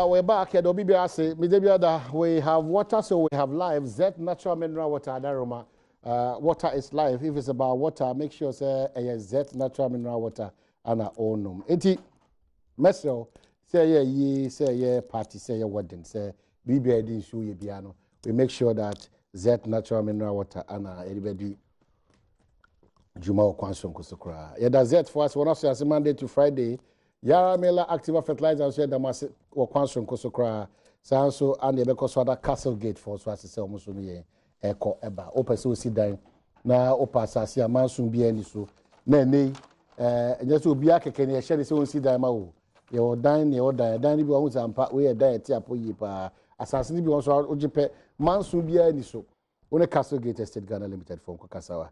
We're back here. We have water, so we have life. Z natural mineral water. Adaroma. Water is life. If it's about water, make sure say Z natural mineral water and our own. Eti, Mesro, say party, say wedding, say BBI didn't show you piano. We make sure that Z natural mineral water and everybody Juma Kwansum Kusukra. Yeah, that's Z for us. One of us Monday to Friday. Yara Mela Activa Fertilizer said the mass or Kwansum Kusukra. Sanso and the because of Castle Gate for us to sell Musumi Echo Eba. Opa so sit down. Na Opa Sasia Mansum Bien so. Ne, just to be a can you share this own sit down? Your dine, your dine, you owns and part way a diet tiapo yipa. Assassin be also Ojipe Mansum Bien so. Only Castle Gate Estate Ghana Limited from Kokasawa.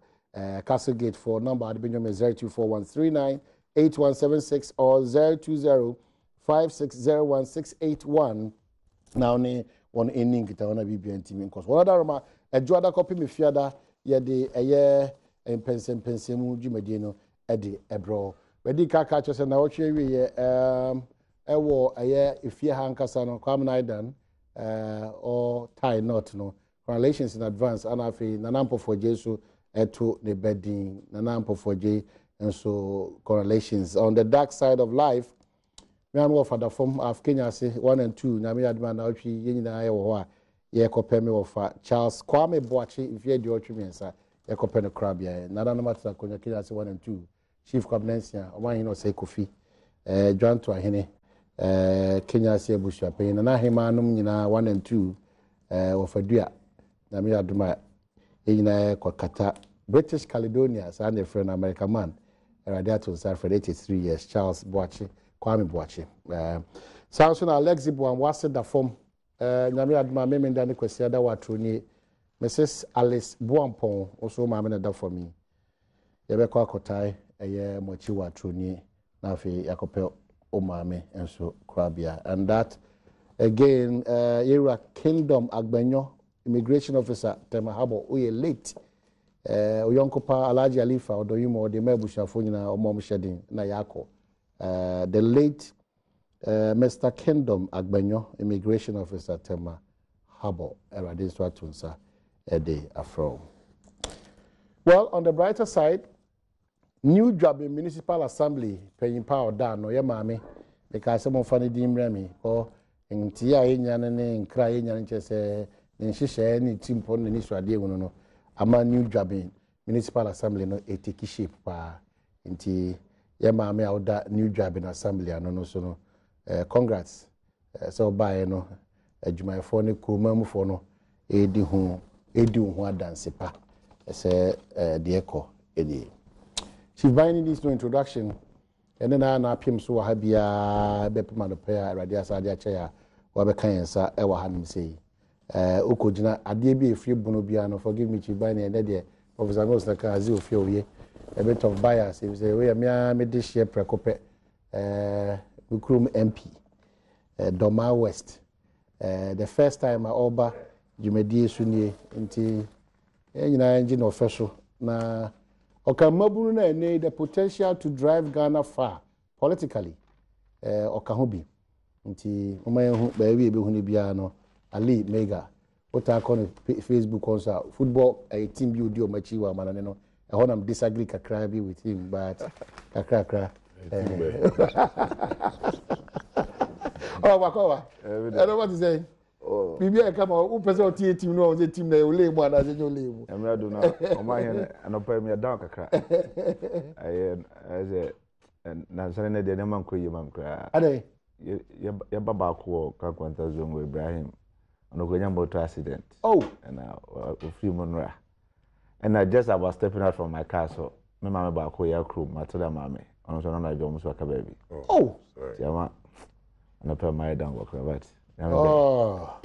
Castle Gate for number at Benjamin 0241398176 or 020560161. Now, one ending it on a BBN team because one other a Joada copy me fiada ye de a year and Mpensenpensenmu Jumedino Eddie Ebro. Wedi catches and now we a war a year if you hankasano Kwame Naidan or tie not no relations in advance and I feel Nanampo for Jesu to the bedding Nanampo for J and so correlations on the dark side of life. Me am for the form of Kenya say 1 and 2 na me adman na otwi yina ye wo ho a ye kopɛ me wo fa Charles Kwame Boachi if ye di otwi mensa ye kopɛ no crab ya na da no mata Kenya say 1 and 2 chief coordinator o man hino say Kofi John to ahene Kenya say busua pe na hema anum nyina 1 and 2 wo fadua na me aduma yina kokata British Caledonia sa na friend American man radiator sir for 83 years Charles Boachi Kwame Boachi. Sounds na Alexi Buam was the form. Nyame adma me menda ne kwesi ada watroni. Mrs. Alice Buampon also ma me da for me. Ye be kwa kotai eye mochi watroni na afi yakopɛ o maame enso krabia. And that again Yera Kingdom Agbenyo immigration officer Temahabo oye late. Oyonkopa Alaji Alifa odoyimo de mebusafo nyina omom shedin na yako. The late Mr. Kingdom Agbenyo, immigration officer Tema Habo, Eradiswa Tunsa, Ede Afro. Well, on the brighter side, new job in municipal assembly, paying power down, no, yeah, mammy, because some of funny dim remy, or in Tia Yan and crying and just in Shisha, any team pon in Israel, no, a man new job in municipal assembly, no, a tiki ship, in tea. Yeah, mammy, out that new job in assembly, and no, so no. Congrats. So by no, Jumai phone, Kumamu for no, Edu who dance pa. Say the echo, Eddie. She's buying this no introduction, and then I na pim so habia Bepman pair, Radia Sadia chair, Wabakansa, Ewa Hanim say. Ukojina, Adibi, free Bonobiano, forgive me, Chibani, and Eddie, Professor Nostaka, Zio Fio. A bit of bias. If you say, we are made this year, Precope, Ukrum MP, Doma West. The first time I over Jumedi Sunye into engine official. Na Okamabuna need the potential to drive Ghana far politically. Okahubi. Nti Umayan baby Hunibiano, Ali Mega. What I call Facebook also football a team build your machiwa manano. I want to disagree kakra with him, but kakra. Oh, Wakowa. I don't know what to say. Oh, maybe I come out. Who person team no the team they will leave one as you leave. I'm not doing that. Oh my, and I'll pay me a down kakra. I say, and Nansane de Naman Kuyi Mamkra. Ade, your Baba Ko Kakwanta Zungo Ibrahim. No going motor accident. Oh, and now free Monra. And I just was stepping out from my car, so my mama back here crew, my told mammy. I was on a job, so a baby. Oh, sorry. Yeah, and I put my down work, but oh,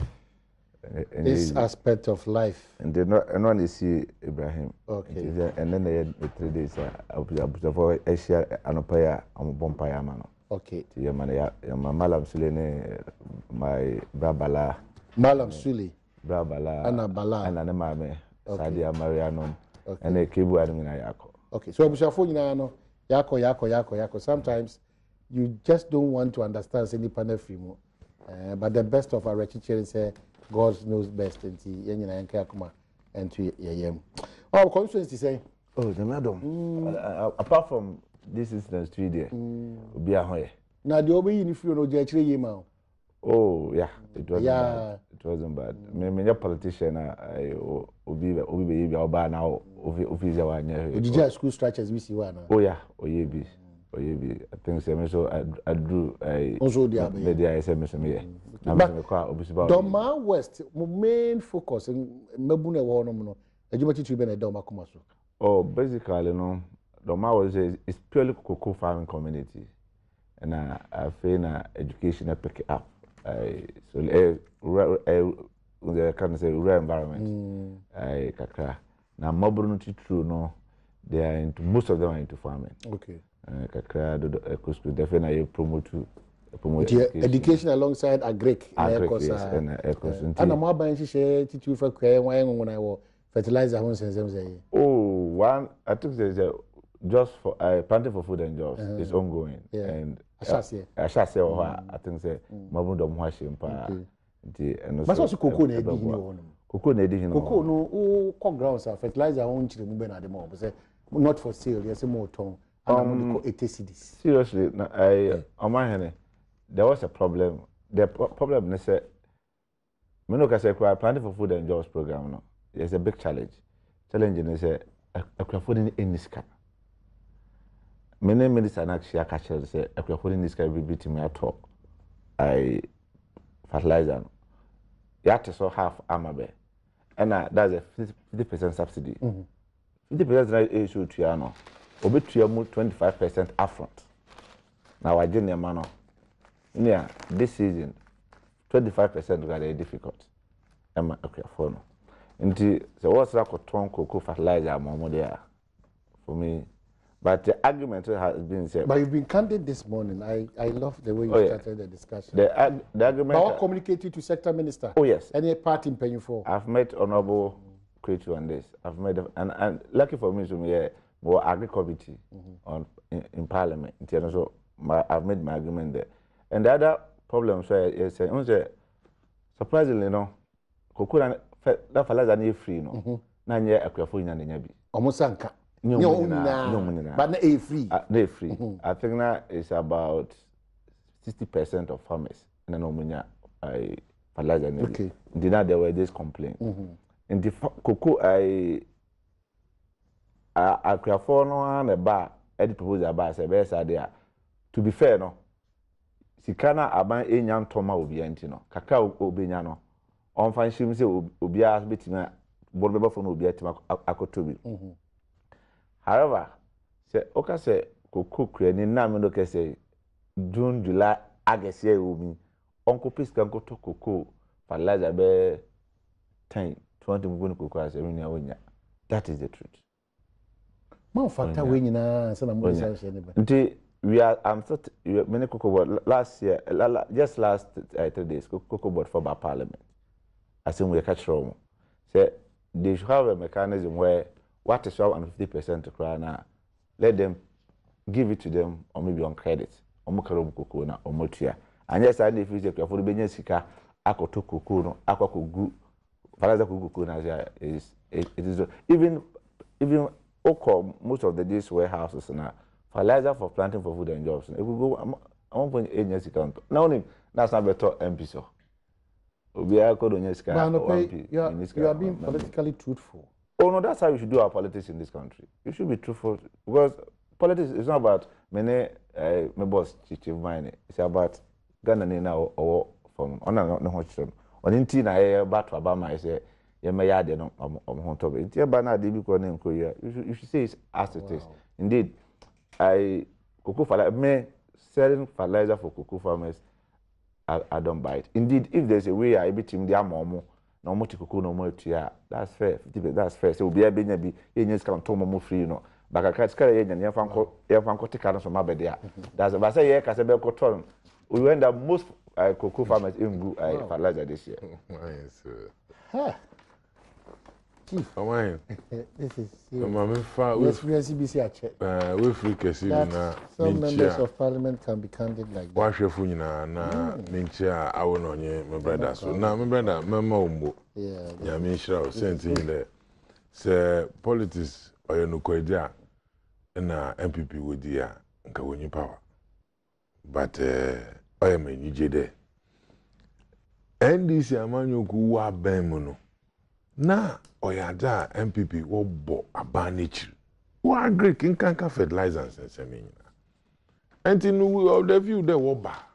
this aspect of life. And then one is see Ibrahim. Okay. And then they had 3 days. I was for Asia and a pair, I'm a bompire man. Okay. Yeah, man, my Malam Sulene, my Babala. Malam Suli. Babala. Anna Bala. And Anna Mame. Sadia Mariano. And a cable admin. Okay. So I'm sure for you now. Yako. Sometimes you just don't want to understand any panel film. But the best of our teacher say God knows best and to yem. Oh, constituency say. Oh, the madam. Apart from this instance, 3 days, be a hoy. Now the obi in if you know actually yema. Oh yeah, it wasn't bad. It wasn't bad. Me politician I obi be oba now office one year. Did you school structures we see one? Oh yeah, oyebi. I think so I drew also the media SMS me. Doma West main focus in mebune wo no no. Ejumati tu be na Doma kuma so. Oh, basically no. Doma was it's purely cocoa farming community. And I feel education I pick it up. So the kind of say rural environment. Kakra. Now mobile true no. They are into most of them are into farming. Okay. Kakra do definitely promote education alongside agric. Yes, and I'm buying teach you for when I was fertilizer one say. Oh, one I think there's just for planting for food and jobs is ongoing. Yeah. And I shall say I think say mabundom hwashim pa nti eno so. But also cocoa na edi hini cocoa no o grounds fertilizer on chire mu be na de mo say not for sale yes more ton and mo 80 cedis. Seriously, on my hand there was a problem. The problem is say me no ka say planting for food and jobs program no. There's a big challenge. Challenge is say akwafo ni sika. Many ministers actually catch say akwafo ni sika be beat me at all. I fertilizer. You have to so half amabe. And that's a 50% subsidy. 50% issue to you no. Obi to mu 25% upfront. Now I didn't man. Yeah, this season 25% got difficult. Emma akwafo no. Nti so what's that cocoa fertilizer more there for me. But the argument has been said. But you've been candid this morning. I love the way you started the discussion. The argument. But what communicated to sector minister? Oh yes. Any party in paying for? I've met Honorable Cretu on this. I've met and lucky for me to me more agri committee on in Parliament. So I've made my argument there. And the other problem is surprisingly no cocoa that fertilizer is free no. Na nye akwafo nya nya bi. Omusanka. But not free. They're free. I think now it's about 60% of farmers in Omunya fertilizer. Okay. Did there were this complaint. In the cocoa I for no and a bar edit proposal bar say best idea. To be fair no. Sikana aban enyan toma obi antino. Kaka obi nya no. On fan shim say obi a betima borbeba for no obi atima akotobi. However, say okay say cocoa crane na me no ke say June, July, August year omi. Uncle Peace can go to cocoa fertilizer be 10, 20 mugunu cocoa say me wonya. That is the truth. Man factor we nyina say na mo say nti we are many cocoa board last year just last 3 days cocoa board for Parliament. I think we catch wrong. Say they should have a mechanism where what is 50% to cry now, let them give it to them or maybe on credit. Or mukarom cocoa na or motia. And yes, I need to for the Benyasika, Ako to cocoa, no, Ako gu, Falaza cocoa is it is even Oko, most of the these warehouses now, fertilizer for planting for food and jobs. It will go 1.8 years account. Now only that's not better MP so. You are being politically truthful. Oh no, that's how we should do our politics in this country. You should be truthful because politics is not about many my boss chief mine. It's about Ghana now or from on no hochon. On inti na battle about my say you may add no on top. Inti ba na dey because name ko you should say it's as it is. Indeed, cocoa fertilizer me selling fertilizer for cocoa farmers I don't buy it. Indeed, if there's a way I beat him their momo no more cocoa no more to that's fair. That's fair. So be a benyabi, you can tomo more free, you know. But I can't carry and your fanco take out from my bed there. That's a say, yeah, Casabel cotton. We end up most cocoa farmers in fertilizer this year. Chief. This is serious. We free Casino. Some members of parliament can be candid like that. Wash your phone na Minchia, I will on you, my brother. So now, my brother, Mamma, yeah, me sure, sent in there. Say, politics or no quadia, and MPP with the Kawini power. But I am in UJD. And this Amanu Kuwa Bemono. Na oyada MPP wo bo abanichi wo agree kin kanka fertilizers nsemi nyina enti no of the view there wo ba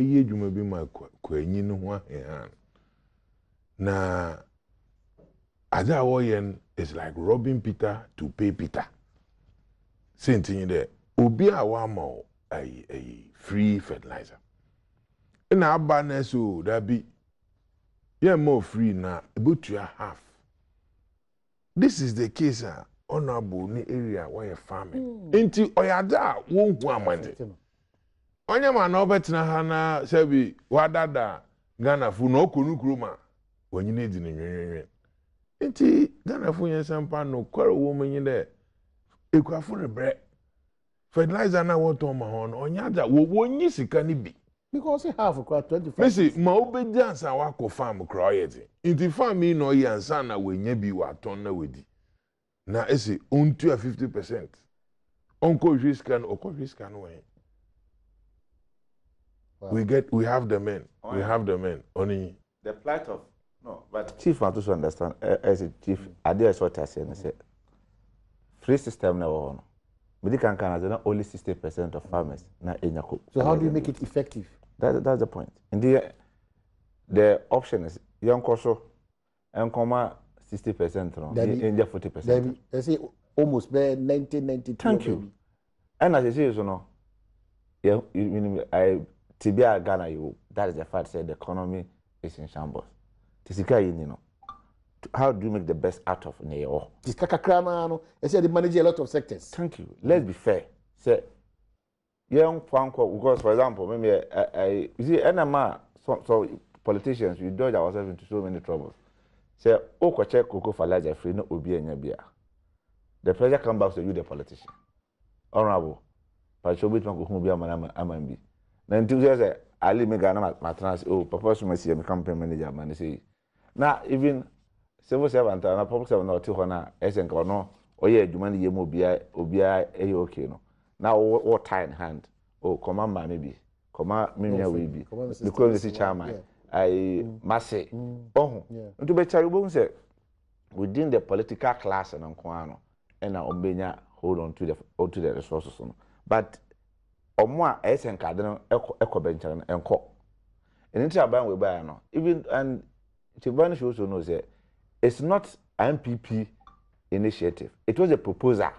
ye adwuma bi ma kwanyi no ho ahan na ada wo yen is like robbing Peter to pay Peter sentin there obi a wa ma a free fertilizer na aba na so da bi yeah, more free now, about you half. This is the case, honorable ni area where you're farming. Into oyada won't want. Onya man obetina hana sebi wadada Ghana fu no kunu kruma when you need in Inti Ghana fu yen sampa no kwaro woman in there. Ekwa fu rebre. Fertilizer na what on my horn onyada wo nyi sika ni bi. Because he have a crowd 25. Messi, ma obedience and wako farm crowd. Inti farm me no ye ansa na we nya bi wa ton na wedi. Na esi unto 50%. Onko risk and oko risk and way. We have the men. We have the men. Only the plight of no, but chief want to understand as a chief idea what I say free system na wo no. Medical Canada only 60% of farmers na enyako. So how do you make it effective? That's the point. In the option is young also and 60% no, in 40%. They say almost 1992. Thank you. And as I say, you know, yeah, TBI Ghana, that is the fact. Say the economy is in shambles. Tisika, you know, how do you make the best out of Neo? Tisika Krama, I say they manage a lot of sectors. Thank you. Let's be fair. Say. Young Panko, because for example, maybe I you see, NMA, so politicians, we dodge ourselves into so many troubles. Say, oh, check Coco Falaja free, no Obi and Yabia. The pressure comes back to you, the politician. Honorable, but show bit Manko Hubia Manambi. Then 2 years, I leave me Ghana Matras, oh, Papa Sumacy, I'm campaign manager, man. Say, now, even civil servant and a public servant or 200, Essen or no, or yeah, you money, you Obia, okay, no. Now, what tie in hand? Oh, come on, maybe. Come on, maybe we be. Because it's chairman. I must say, oh, to be terrible, say, within the political class and Anquano, and now Ombenia hold on to the resources. But, or more, as and Cardinal, Echo Bench and Co. And into a band we buy, no. Even and Chibanish also knows that it's not an MPP initiative, it was a proposal.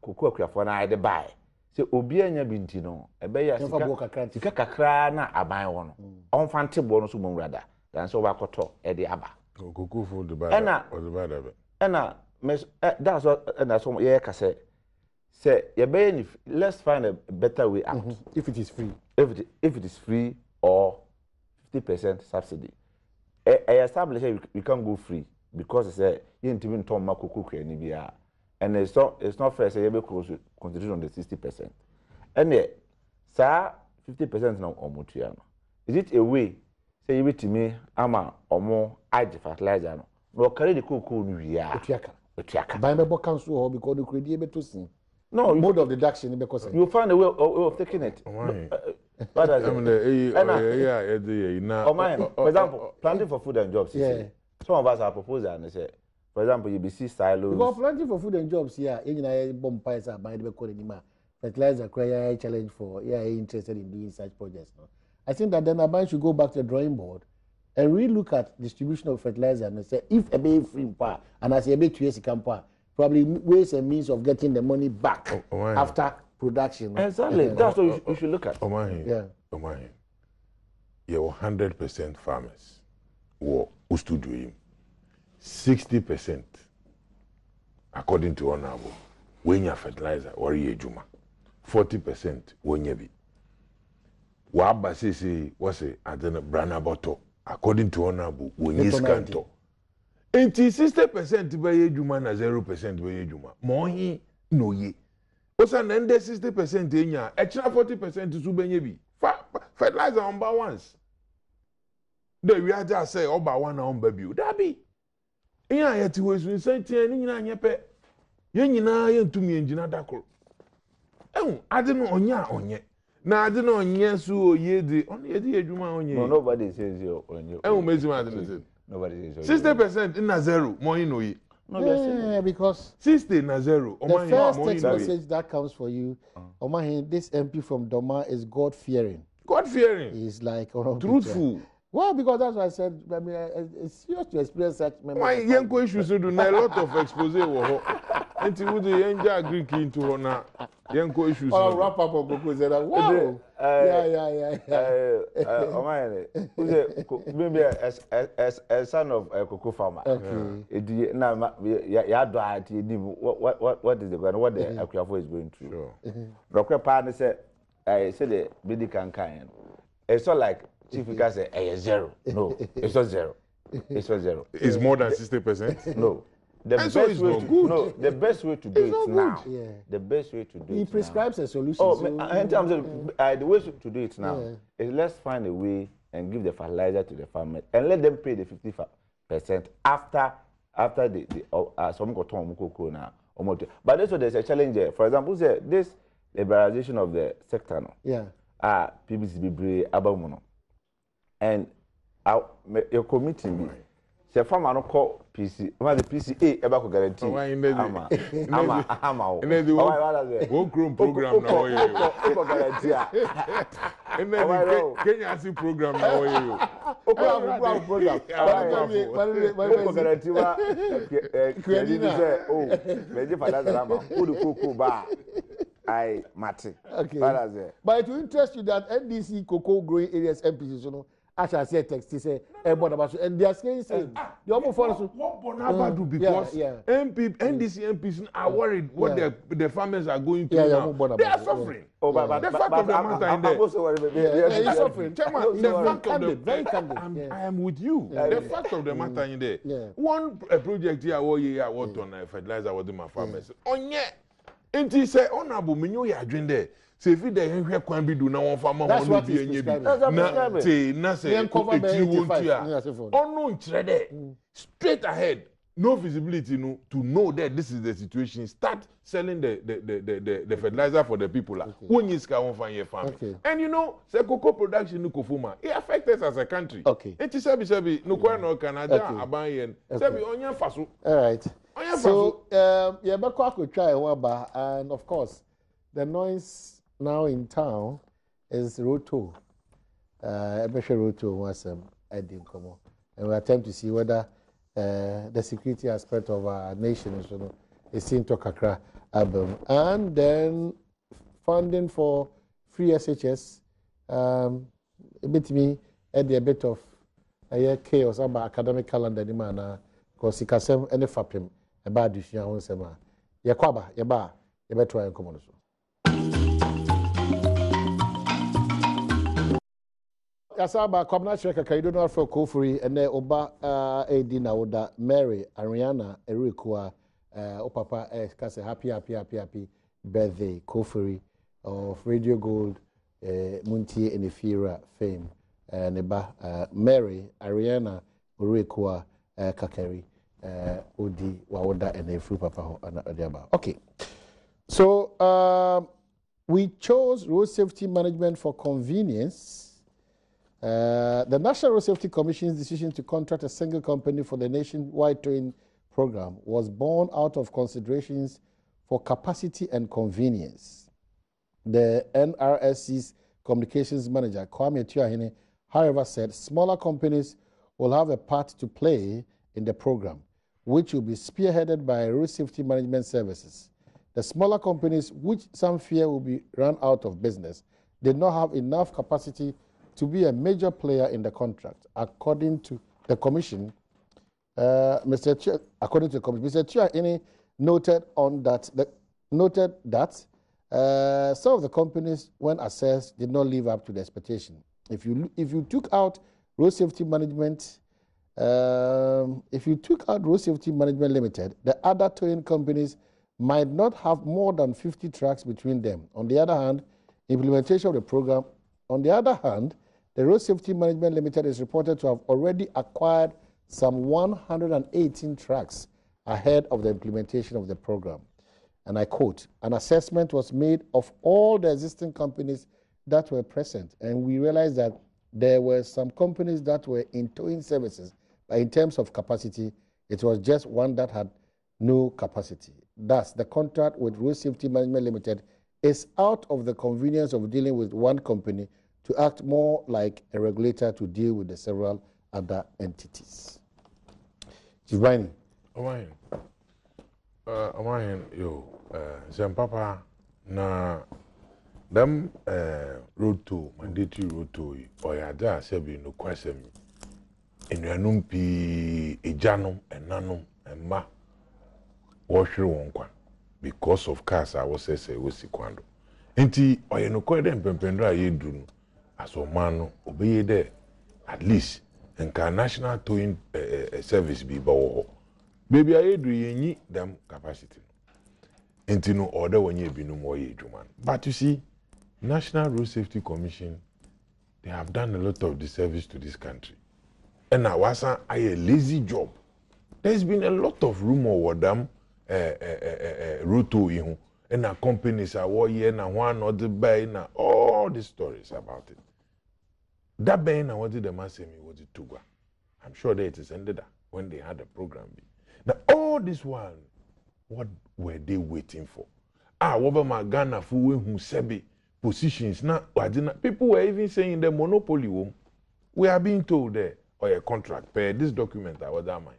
Kuku kwa na ide buy se obi anya binti no ebe ya sika kakra na aban wo no onfante bo no so mo wrada dan so ba koto e de aba kuku for the bad ena that's what and that's what yeah ka say you be let's find a better way out. If it is free, if it is free or 50% subsidy, I establish we can go free because it's a you ntimi ntom makuku kwa ni bia. And it's not fair say you close constitution on the 60%. And the 50% now omutuano. Is it a way say you to me ama omo add fertilizer no carry the cocoa nuya otiaka by member council or because the credit be to see no mode of deduction because you find a way of taking it. But as for example, planting for food and jobs. Yeah. Some of us are proposing and they say, for example, you be see silos. Because planting for food and jobs here, you bomb pies are by the anymore. Fertilizer cry challenge for interested in doing such projects. No? I think that then Aban should go back to the drawing board and relook at distribution of fertilizer and say if a bit free power and as a bit 2 years power, probably ways and means of getting the money back after production. Exactly. That's what you should look at. You're 100% farmers. Who stood with him? 60%, according to Honorable, when you fertilizer or ye juma. 40% when you be. Waba say what's it? I don't know brana bottle. According to Honorable, when you scanto. Enti 60% bɛyɛ adwuma na 0% bɛyɛ adwuma. Ma ɔhe no ye. Osa na ndɛ 60% enya, extra 40% so bɛnyɛ bi. Fertilizer on ba once. The we are just say oba one na on ba bi. Da bi. Iya yɛ ti wesu nsantia ni nyina anyɛ pɛ. Yɛn nyinaa yɛ ntumi engina dakoro. Ade no onye. Na ade no onye so oye di. On ye di adwuma onye. No, nobody says you onye. Mezi ade no say. Nobody says 60% in na zero, more in oye. No, yeah, because 60 na zero. the first text message that comes for you, this MP from Doma is God fearing. God fearing. He's like truthful. Well, because that's what I said. I mean, it's serious to experience such memory. My young issues do a lot of expose. Until we the young Greek into her now. Young issues. I'll wrap up on Goku said that. Wow. Maybe a son of a cocoa farmer. Okay. Now, what is the what the Akwafo is going through? Dr. Pan said, I said the medical kind. It's not like Chief Fika say, "Hey, zero." No, it's not zero. It's not zero. It's more than 60%. No, the best way to no, the best way to do it now. Yeah. The best way to do it. He prescribes a solution. Oh, in terms of the way to do it now is let's find a way and give the fertilizer to the farmers and let them pay the 50% after the some got now. But also there's a challenge there. For example, this liberalization of the sector. No? Yeah. PBCB Adom. And your committee, the farmer no call PC, the PCA ever could guarantee. One program now. And then Kenya see program now. Program. I Mati. Okay. But it will interest you that NDC cocoa growing areas MPs, you know, as I said, text, he said, and they are saying, the almost what do because NDC MPs are worried what the farmers are going through now. They are suffering. Oh, but the fact of the matter in there. They are suffering. Very candid. I am with you. The fact of the matter in there. One project here, what on fertilizer, what do my farmers? On yet. And he said, honorable, me know ya drink there. Say if they ain't here can be do now one farmer won't be any na say na say it won't ya. Unknown straight ahead. No visibility no to know that this is the situation. Start selling the fertilizer for the people. When you can find your farm. And you know, the cocoa production no kofuma. It affects us as a country. Okay. And sabi no kwa no Canada aban sabi onya faso. All right. So yeah, but I could try one and of course the noise now in town is Roto. Especially Roto was Adom come and we attempt to see whether the security aspect of our nation is seen to Kakra Adom. And then funding for free SHS, a bit of chaos about academic calendar demand because he can send any fapim about this young sema. Yakwaba, yaba, yabetwa and common. Asaba Kwabna Sheka Kaido for Kofuri and Oba Edina Oda Mary Ariana Erikua Opapa Kase happy birthday Kofuri of Radio Gold Muntie and Efira fame Neba Mary Ariana Erikua Kakeri Odi Wawoda and Efru Papa Adiaba. Okay. So we chose road safety management for convenience. The National Road Safety Commission's decision to contract a single company for the nationwide training program was born out of considerations for capacity and convenience. The NRSC's communications manager, Kwame Tuahine, however, said smaller companies will have a part to play in the program, which will be spearheaded by Road Safety Management Services. The smaller companies, which some fear will be run out of business, did not have enough capacity to be a major player in the contract, according to the commission. Mr. Chia noted that some of the companies, when assessed, did not live up to the expectation. If you took out road safety management If you took out Road Safety Management Limited, the other towing companies might not have more than 50 trucks between them. On the other hand, implementation of the program, the Road Safety Management Limited is reported to have already acquired some 118 trucks ahead of the implementation of the program. And I quote, an assessment was made of all the existing companies that were present, and we realized that there were some companies that were in towing services, but in terms of capacity, it was just one that had no capacity. Thus, the contract with Road Safety Management Limited is out of the convenience of dealing with one company to act more like a regulator to deal with the several other entities. Chief Bini. Amahin, yo, Papa, na them road to mandatory road to Oyada Sebi no question in Ranum P Ejanum and Nanum and Ma Washer Wonkwa because of cars I was say was Sequando. Enti Oyano Quede and Pempendra Yedun as a man obey there at least and can national towing service be bow. Baby, I do ye them capacity. Enti no order when ye be no more ye man. But you see, National Road Safety Commission, they have done a lot of disservice to this country. And now was a lazy job. There's been a lot of rumor with them road to and our companies are war year and one or the bay na all the stories about it. That bay na what did the man say me was it Tuga. I'm sure that it is ended up when they had a program. Now all this one, what were they waiting for? What my Ghana for who sebi positions now? People were even saying the monopoly room. We are being told there or a contract per this document I was that my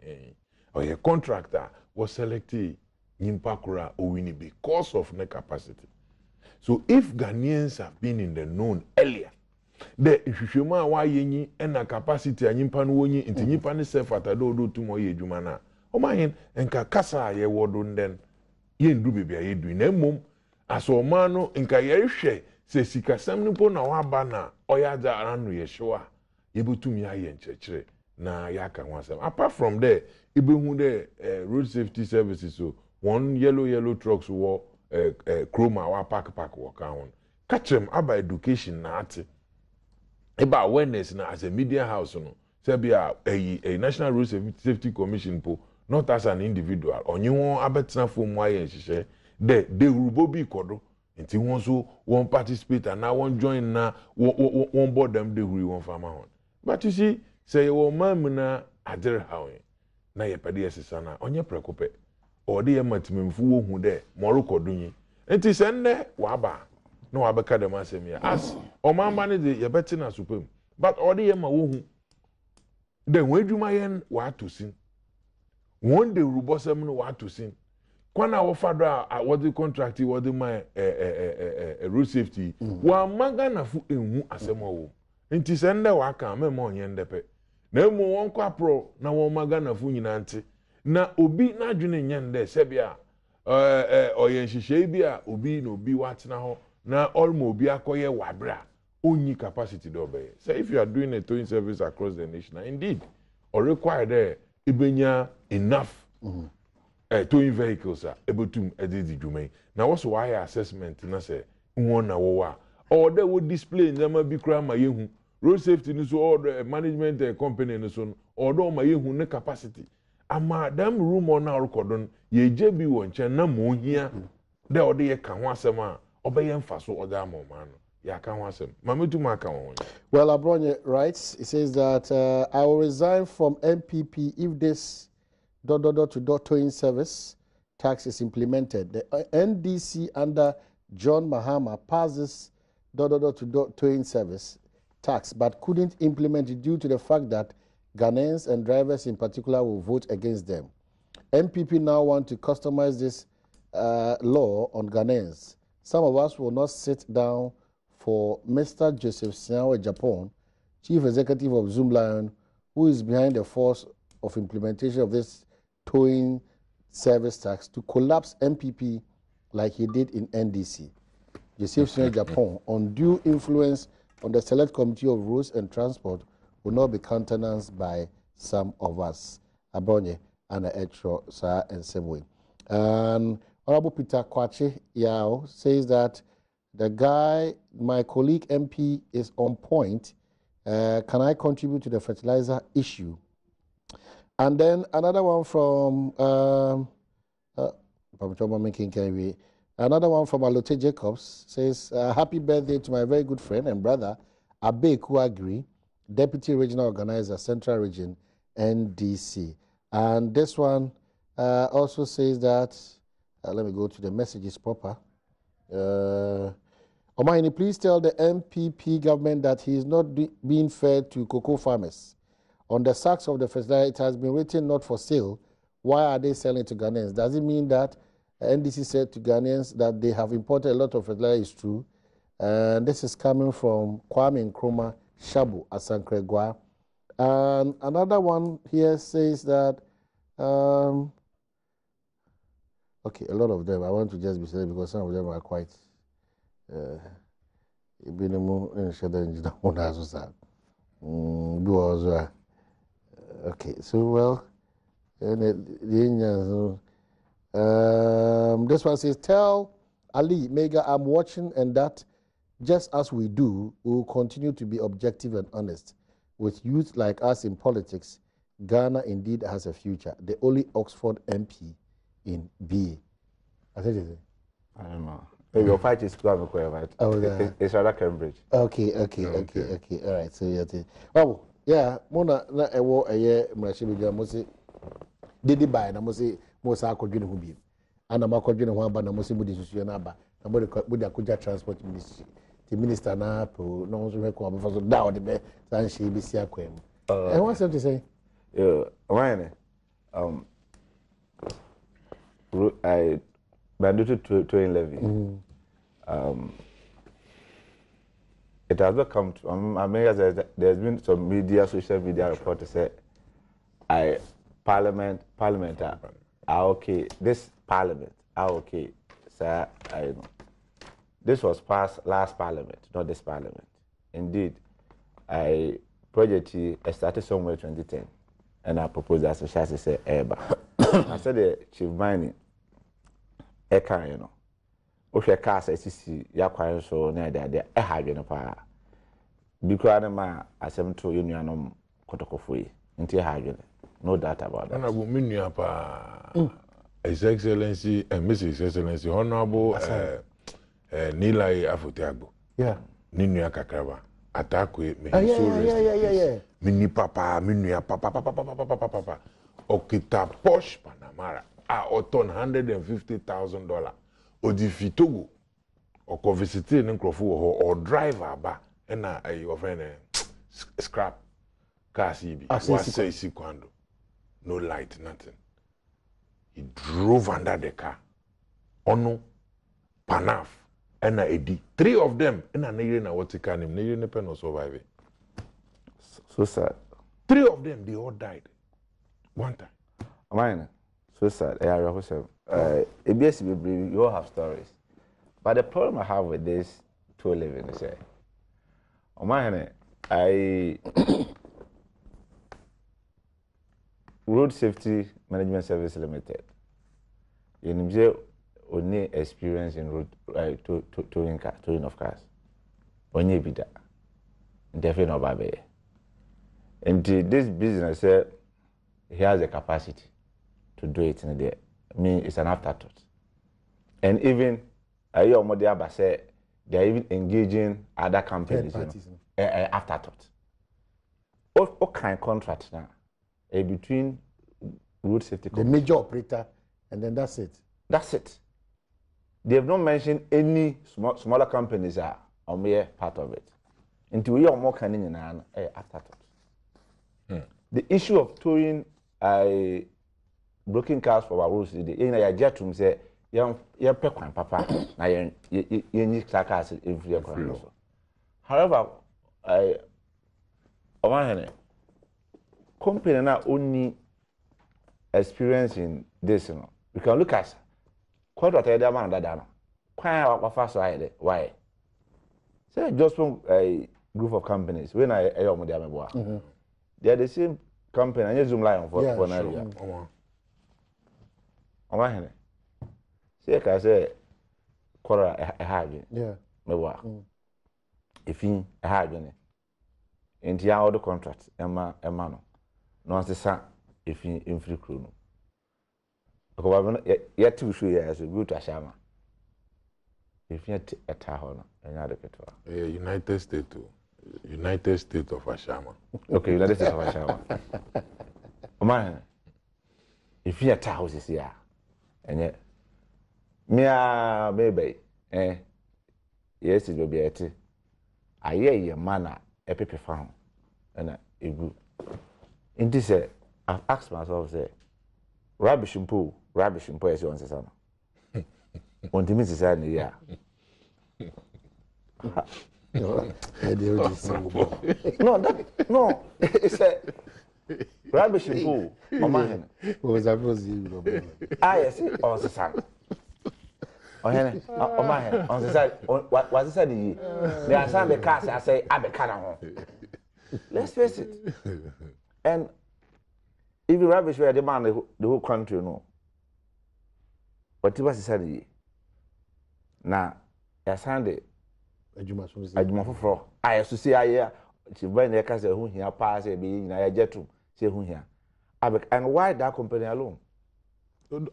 or a contractor was selected Nimpakura Owini because of the capacity. So if Ghanaians have been in the known earlier, the Ishishuma wa yenyi and a capacity and Nimpanu woni into Nimpani self at a do to mo ye jumana. O mahin enka kasa ye wodun den yen du bibia ye du na mum aso mano enka ye hwe se sikasam nipo na waba na oya da aranu ye hwa ye butumi aye nchechire na ya ka wasam. Apart from there ibehu the road safety services so one yellow trucks wo chroma wa park work on catch them about education na ati about awareness na as a media house no say be a national road safety commission po not as an individual onye won abetena fom wa yen hihye they rubo bi kodo nti won so won participate and now won join na won board them they won farmer on but you see say wo mam na adere hawen na ye pede esesa na onye prekope or the matimemfu wo hu de moroko dunyi enti se nne waba no wabeka dem asem ya as o mamba ne de ye beti na supem but or the ma wo hu de wedwuma yen wa tosin one day rubosem no wa tosin kwana wo fado a what the contract what the my road safety wa magana fu enhu asem wo enti se nne wa ka memo onye ndepe na emu won kwa pro na won magana fu nyina nti na obi na adwene nyande sebia oyen hihye bia obi na obi watena ho na almo obi akoye wabra onyi capacity do obey. So if you are doing a towing service across the nation indeed or require there ibenya enough towing vehicles ebetum edidi dwumai na what's why assessment na say won na wo wa or they would display nyama bi kra ma yehu road safety ni so or the management company ni so or do ma yehu ne capacity ama dam room on na recordon ye jebi won chen na mo hia de ode ye ka ho asem a obeye mfa so ode amoma no ya ka ho asem mametu ma ka won. Well, Abronye writes, he says that I will resign from MPP if this ... to towing service tax is implemented. The NDC under John Mahama passes ... to towing service tax but couldn't implement it due to the fact that Ghanaians and drivers in particular will vote against them. MPP now want to customize this law on Ghanaians. Some of us will not sit down for Mr. Joseph Siawe Japan, Chief Executive of Zoom Lion, who is behind the force of implementation of this towing service tax, to collapse MPP like he did in NDC. Joseph Siawe Japan, undue influence on the Select Committee of Roads and Transport will not be countenanced by some of us. Abronye and Etro Sa and same way. And Honorable Peter Kwache Yao says that the guy, my colleague MP, is on point. Can I contribute to the fertilizer issue? And then another one from another one from Alote Jacobs says, happy birthday to my very good friend and brother, Abe Kuagri, Deputy Regional Organizer, Central Region, NDC. And this one also says that, let me go to the messages proper. Omaini, please tell the MPP government that he is not being fair to cocoa farmers. On the sacks of the fertilizer, it has been written not for sale. Why are they selling to Ghanaians? Does it mean that NDC said to Ghanaians that they have imported a lot of fertilizer? Is true. And this is coming from Kwame Nkrumah Shabu Asankregwa. And another one here says that, okay, a lot of them. I want to just be said because some of them are quite. Okay, so well, this one says, tell Ali Mega I'm watching, and that just as we do, we will continue to be objective and honest. With youth like us in politics, Ghana indeed has a future. The only Oxford MP in BA. I think it. I don't know. Maybe your fight is going to right? Oh, it's rather Cambridge. Okay. All right. So yeah. Oh, yeah. Mona na ewo eye mrashibiga mosi didi buy na mosi mosa akodwene ho bi. Ana makodwene ho aba na mosi mudi susu na aba. Na mudi akuja transport ministry. The minister na po no so hwe ko abafa so da ode be san she bi si akwem. And what's something to say? Yeah, why I mandated to levy. It has not come to. I mean, there's been some media, social media report to say, Parliament are okay. This Parliament are okay. So I know. This was passed last Parliament, not this Parliament. Indeed, project started somewhere 2010, and I proposed as a chassis say Eba. I said the chief mining. Eka, you know. Oshe cars SCC yakwa so na de ehadwe no pa. Because ma asem to union kotokofo nti ehadwe. No doubt about that. Honorable Minua pa. His Excellency and Mrs. Excellency Honorable Nilai Afutiagbo. Yeah. Ninua kakraba. Atakwe me yeah. Mini papa, Minua papa. Okita posh Panamara. Oton $150,000. Odifi Togo. Oko visite nkrofo or driver ba na your friend scrap car CB. Was say kwando. No light, nothing. He drove under the car. Ono Panaf and Edi. 3 of them and na what can him. Ne pen no survive. So sad. 3 of them they all died. One time. Mine. So sad. You all have stories. But the problem I have with this to living is Road Safety Management Service Limited. You only experience in road towing of cars. Only bida. Definitely not baby. And this business he has a capacity to do it in there. I mean, it's an afterthought. And even say they are even engaging other companies, afterthought. What kind of contract now? Between road safety companies. The major operator, and then that's it. That's it. They have not mentioned any smaller companies are part of it. Until we are more canning in an afterthought. The issue of towing broken cars for our roads today, in jet room say, young papa, na you cars in free. However, company now only experience in this, we can look at quite what I done that. Why? Say just from a group of companies when they are the same campaign and Zoom line for Yeah, an sure. area. On my hand. See, I say, Cora a hard. Yeah. No, what? If you a hard into your other contract, Emma, no, no, the son, if you in free crew. Yet to show you as a good Ashama. If you a town and other people. United States too. United States of Ashama. Okay, United States of Ashama. Man, if you a house is here, and yet, baby, yes, it will be at it. I hear your manner a paper farm, and a good. In this, I've asked myself, say, rubbish and poo, as you want to say. On the Mrs. Annie, yeah. No, it's a rubbish and poo. What was I supposed to I see on the sun. On my hand, on the side, what was said? There are some cars, I say, I be cannon. Let's face it. And if you rubbish where demand the whole country, no. But it was said, now, I signed it. I for I used to see I hear when they can say who here pass a being I jet to say who here. And why that company alone?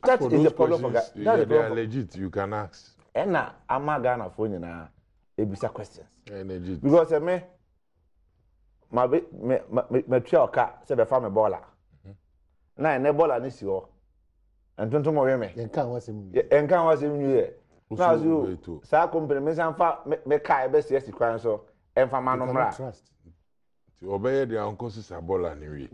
That is the problem for that. They are legit, you can ask. And now I'm not gonna phone you now. Ebisa questions. Legit. Because me my trio car say the farm baller. Now ne baller ni si ho. And don't more me. Enkan was him. Enkan was him here. Now you sa company me san fa me kai be se si kwan so emfa ma no mra. Ti obeye dia uncle sister baller ni wi.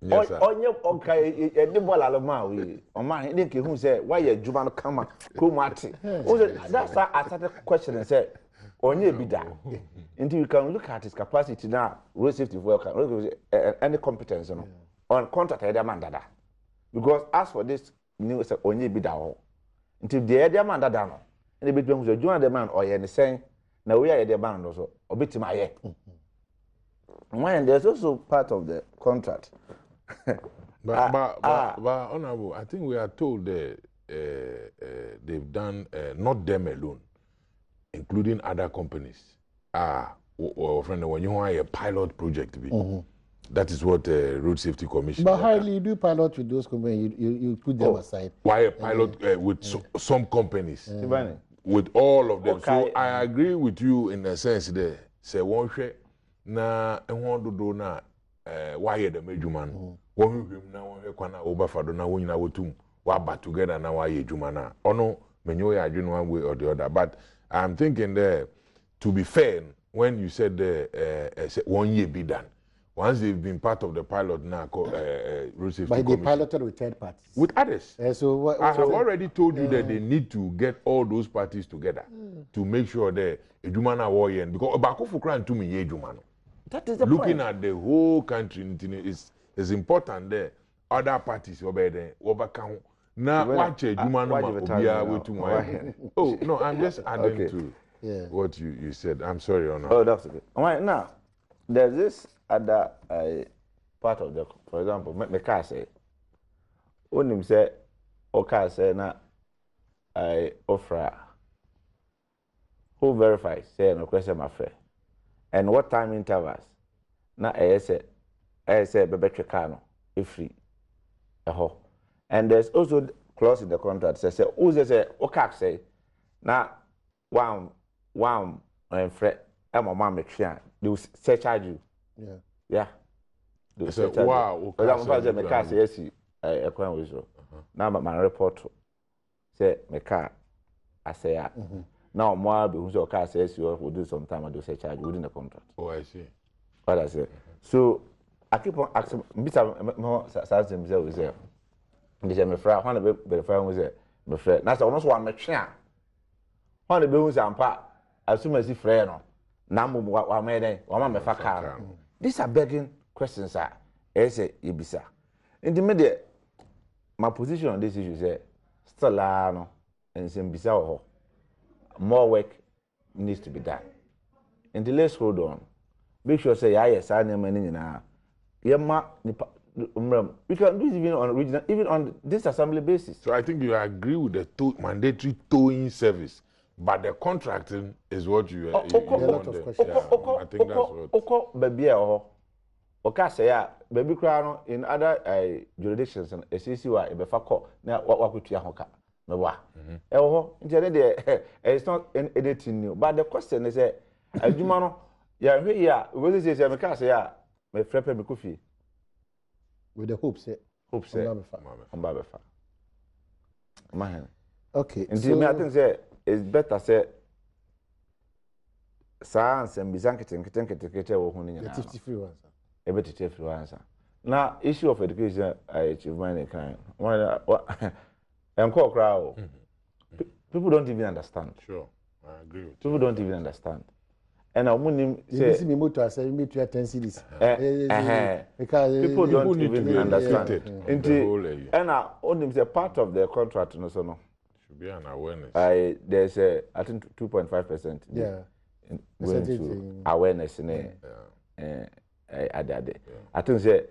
Yes, onye okay the baller lo ma we. O ma he dey ke hu say why you adwuma no kama ko mu ate. That's why I started questioning say onye bi da. Until you can look at his capacity now, road safety worker, any competence no. On contract e dey man dada. Because as for this new say onye bi da ho. Until the idea man that down, and the between who's join the man or any saying, now we are the band also, or bit my head. When there's also part of the contract. But honorable, I think we are told that they've done not them alone, including other companies. Or friend, when you want a pilot project to be. That is what Road Safety Commission. But hardly you do pilot with those companies, you put them aside. Why a pilot with some companies? With all of them. Okay. So I agree with you in the sense that say one share na one do na why the major man one him na one kwana over fado na one na wotum wa ba together na why juma na ono menyo ya adwene one way or the other. But I'm thinking there, to be fair, when you said 1 year be done. Once they've been part of the pilot now, Road Safety Commission. But they piloted with third parties. With others. I have already told you that they need to get all those parties together to make sure that a Jumana warrior, because Bakufu Kran to me, Jumano. That is the Looking point. at the whole country is important there. Other parties over there, overcome. Now, watch a Jumano. Oh, no, I'm just adding to what you said. I'm sorry, Honor. Oh, that's okay. All right, now, there's this other part of the, for example, me car say, when say, okay, say na I offer who verifies say no question my friend, and what time intervals na I say bebe car no if free, and there's also clause in the contract say who say okay say na one and friend and my mom make sure they will charge you. Yeah. So, wow. Okay. My car says yes. I can't with you. Now my report say my car. I say now more because your car says you will do some time and do say charge within the contract. Oh, I see. What I say. So I keep on asking. More something we say. They say my friend. One of the friend was say my friend. Now so almost one my chair. One of the ones I'm part. As soon as he friend no. Now what made them? What my car. These are begging questions, sir. I say, Ibisa. In the media, my position on this issue is still no, and some bizarre. More work needs to be done. And let's hold on. Make sure say, yes, I am we can do it even on regional, even on this assembly basis. So I think you agree with the mandatory towing service, but the contracting is what you want there. I think that's what. Oko baby oka say ya baby kra no in other jurisdictions and SCC wa e be fa ko na wakotua hoka me wa ho nje de it's not anything new, but the question is adwuma no ya hwe ya we say me ka say ya me frepe me kofi with the hope say Mba befa. Okay, so me I think say it's better say science and bisankete wo hu nyina. 53 ones. Ebe 53 ones. Now issue of education I achieve mine kind. Enko crowd. People don't even understand. Sure. I agree with you. People don't even understand. And I'm say me motor say me to 10 cities. Because people don't even understand. And only say part of the contract no so no. Should be an awareness. There's I think 2.5%. Yeah. Going to awareness in I think say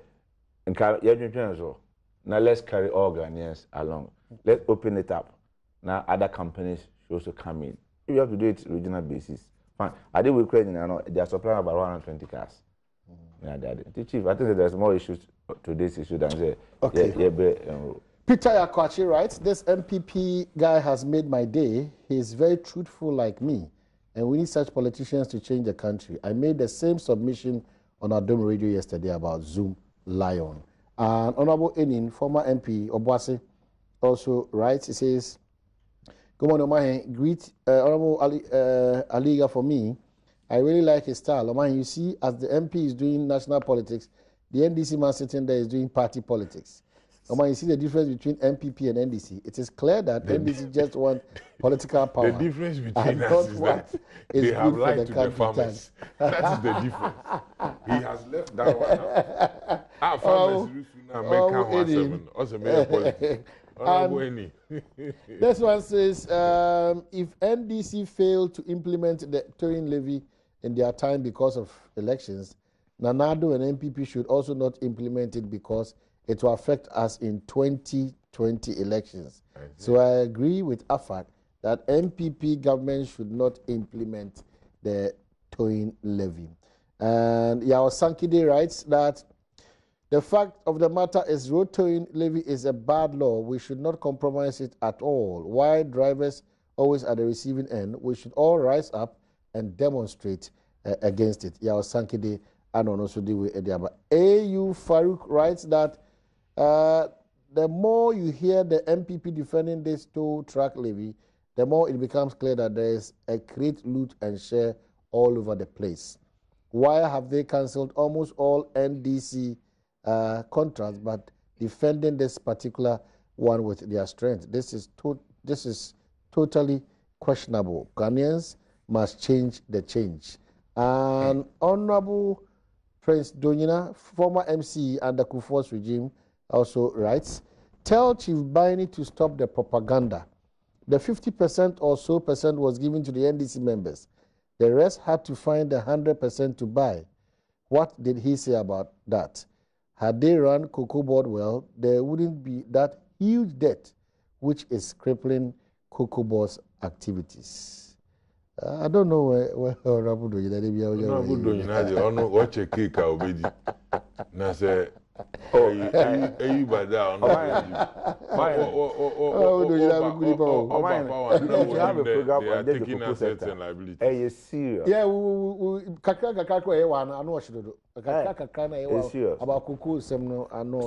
so now let's carry all Ghanaians along. Let's open it up. Now other companies should also come in. You have to do it regional basis. Fine. I did with credit, they are supplying about 120 cars. The chief, I think there's more issues to this issue than say. Okay. Peter Yakwachi writes, this MPP guy has made my day. He is very truthful like me, and we need such politicians to change the country. I made the same submission on Adom radio yesterday about Zoom Lion. And Honorable Enin, former MP Obwase, also writes, he says, good morning, Omahe. Greet Honorable Aliga for me. I really like his style. Omahe, you see, as the MP is doing national politics, the NDC man sitting there is doing party politics. Omahe, you see the difference between MPP and NDC. It is clear that NDC just want political power. The difference between us is that they have lied to the farmers. That is the difference. He has left that one out. Our farmers now make 1 also make politics. This one says, if NDC failed to implement the towing levy in their time because of elections, Nanado and MPP should also not implement it because it will affect us in 2020 elections. So I agree with AFAC that MPP government should not implement the towing levy. And Yao Sankide writes that the fact of the matter is road towing levy is a bad law. We should not compromise it at all. While drivers always at the receiving end, we should all rise up and demonstrate against it. Yao Sankide and also deal with Ediaba. AU Farouk writes that the more you hear the MPP defending this toll truck levy, the more it becomes clear that there is a great loot and share all over the place. Why have they cancelled almost all NDC contracts, but defending this particular one with their strength? This is totally questionable. Ghanaians must change the change. And Honorable Prince Donyina, former MC under Kufuor's regime, also writes, tell Chief Baini to stop the propaganda. The 50% or so was given to the NDC members. The rest had to find 100% to buy. What did he say about that? Had they run Cocoa Board well, there wouldn't be that huge debt which is crippling Cocoa Board's activities. I don't know where Honorable Donyina watch a cake already. Now say,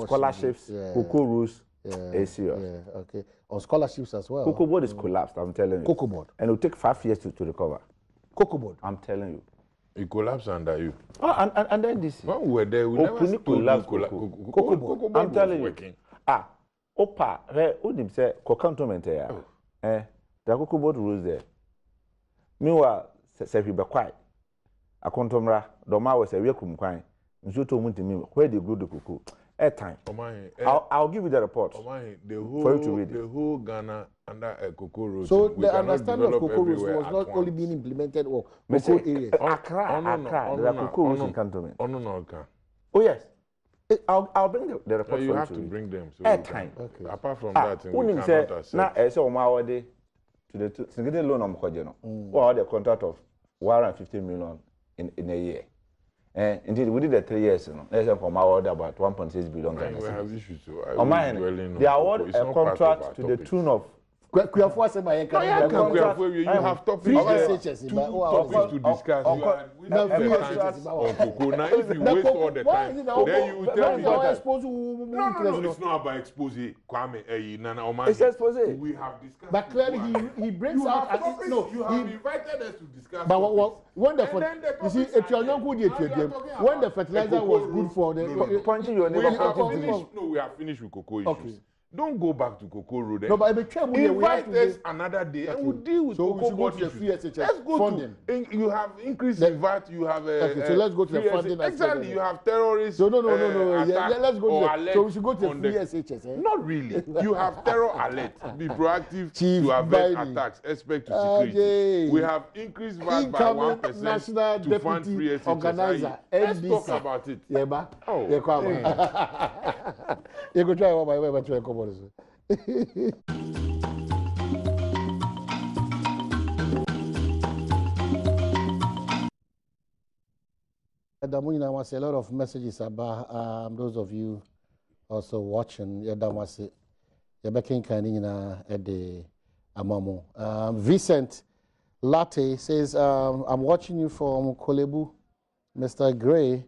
scholarships, Cocoa rules. Okay. On scholarships as well. Cocoa Board is collapsed, I'm telling you. Cocoa Board. And it will take 5 years to recover. Cocoa Board. I'm telling you. It collapsed under you. Oh, and then this. When we were there, we never collapsed. Cocoa Board. I'm telling you. Opa, Udim say, co-cantonment here. The Cocoa Board rules there. Meanwhile, say we be quiet. A contomra, Doma was a real kumquine. You told me to me where they grew the cocoa. Time. I'll give you the report for you to read it. The whole Ghana under a cocoa road. So the understanding of cocoa roads was not only being implemented or cocoa areas. Accra, there are cocoa roads in cantonment. Oh yes. I'll bring the report. You have to bring them. So airtime. Okay. Apart from that, we cannot accept. Now, I saw my to the single loan on Kojano. Or the contract of 150 million in a year. Indeed, we did the 3 years. Let's say from our order about 1.6 billion. We have issues too. On mine, they award a contract to the tune of. You have topics to discuss. Now, if you waste all the time, then you tell me that. No, it's not about exposing Kwame. It's expose. We have discussed. But clearly, he brings out. You have invited us to discuss. But when the you see, if you are not good at your game, when the fertilizer was good for the punching your neighbor. We have finished with cocoa issues. Don't go back to Cocoa Road. No, but invite us another day and we'll deal with Cocoa Road. Let's go funding. You have increased in VAT. You have okay, so let's go to the funding. Exactly. You have terrorists. So no. Yeah, let's go to the, so we should go to the free SHS. Not really. You have terror alert. Be proactive to avoid attacks. Expect to security. We have increased VAT by 1% national to fund free SHS. Organizer. Let's talk about it. Yeah, ba. Oh. You go try one by way, but you come. Adom, I see a lot of messages about those of you also watching. Vincent Latte says, I'm watching you from Kolebu, Mr. Gray,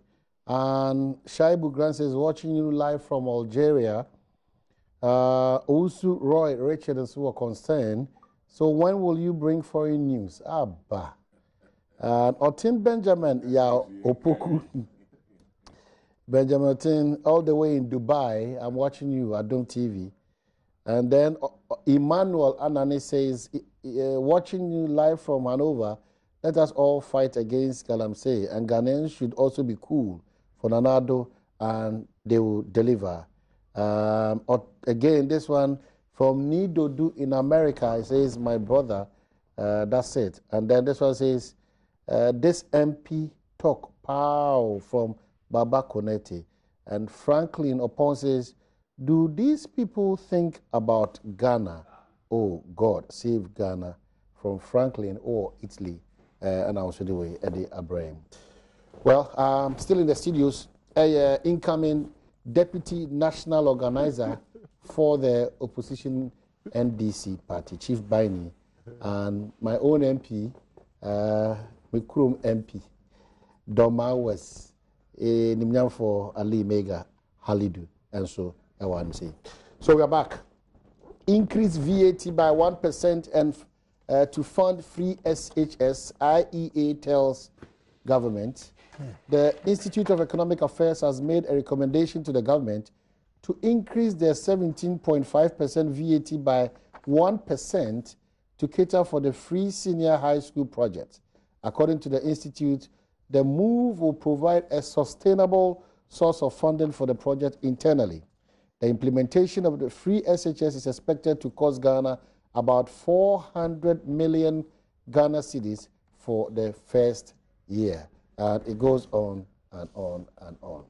and Shaibu Grant says, watching you live from Algeria. Also, Roy, Richard, and so are concerned. So when will you bring foreign news? Abba. Otin Benjamin, Opoku. Benjamin Otin, all the way in Dubai. I'm watching you, Adom TV. And then Emmanuel Anani says, watching you live from Hanover, let us all fight against Galamsey. And Ghanaians should also be cool for Nanado, and they will deliver. Again, this one from Nidodu in America, it says, my brother, that's it. And then this one says, this MP talk, pow, from Baba Konete. And Franklin Opon says, do these people think about Ghana? Oh, God, save Ghana from Franklin or Italy. And also the way, Eddie Abraham. Well, still in the studios, incoming Deputy National Organizer for the opposition NDC party, Chief Baini, and my own MP, Mikrum MP, Doma West, Nimnyam for Ali Mega, Halidu, and so I want to say. So we are back. Increase VAT by 1% and to fund free SHS, IEA tells government. The Institute of Economic Affairs has made a recommendation to the government to increase their 17.5% VAT by 1% to cater for the free senior high school project. According to the Institute, the move will provide a sustainable source of funding for the project internally. The implementation of the free SHS is expected to cost Ghana about 400 million Ghana cedis for the first year. And it goes on and on and on.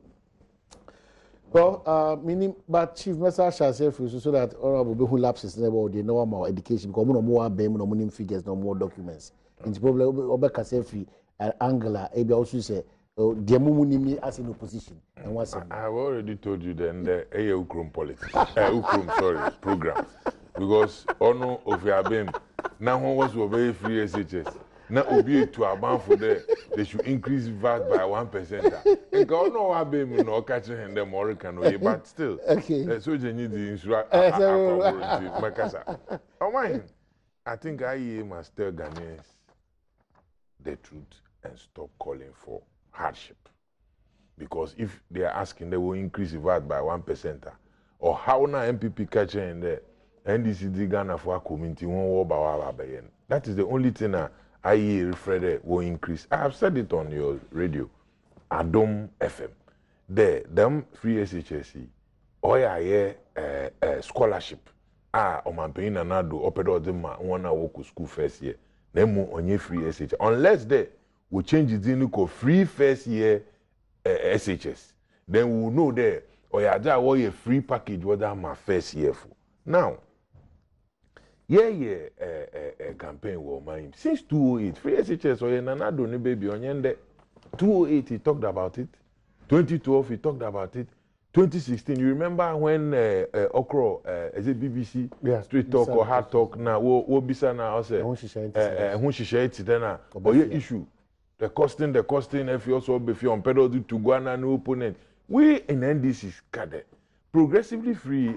Well, meaning, but Chief Message shall say so that honorable who lapses never the normal education because no more BM, no more figures, no more documents. It's probably Obeka Sefi Angela, Ebi also say, the Mumunimi as in opposition. And what's I have already told you then the Ukrum politics, Ukrum, program. Because Ono of Yabem, now one was very free SHS. Now, Obi to a for they should increase VAT by 1%. And God know what baby no catching him them or can but still. Okay. So you need the insurance. I think IEA must tell Ghanaians the truth and stop calling for hardship. Because if they are asking, they will increase the VAT by 1%. Or how now MPP catching in there, NDC Ghana for a community won't war about. That is the only thing IEA referred will increase. I have said it on your radio, Adom FM. There, them free SHSE, or scholarship. Mpensenpensenmu anado opedo them one walk school first year. Nemu onye free SHS. Unless they will change it into free first year SHS. then we will know there or a free package whether my first year for. Now, campaign will mind since 2008 free SHS or Nanado ni baby on yende 2008 he talked about it, 2012 he talked about it, 2016 you remember when Okro is it BBC Street Talk or Hard Talk na wo bisa na ose who shisha it then or issue the costing if you also be on pedal to go na no opponent we in NDC is cadre progressively free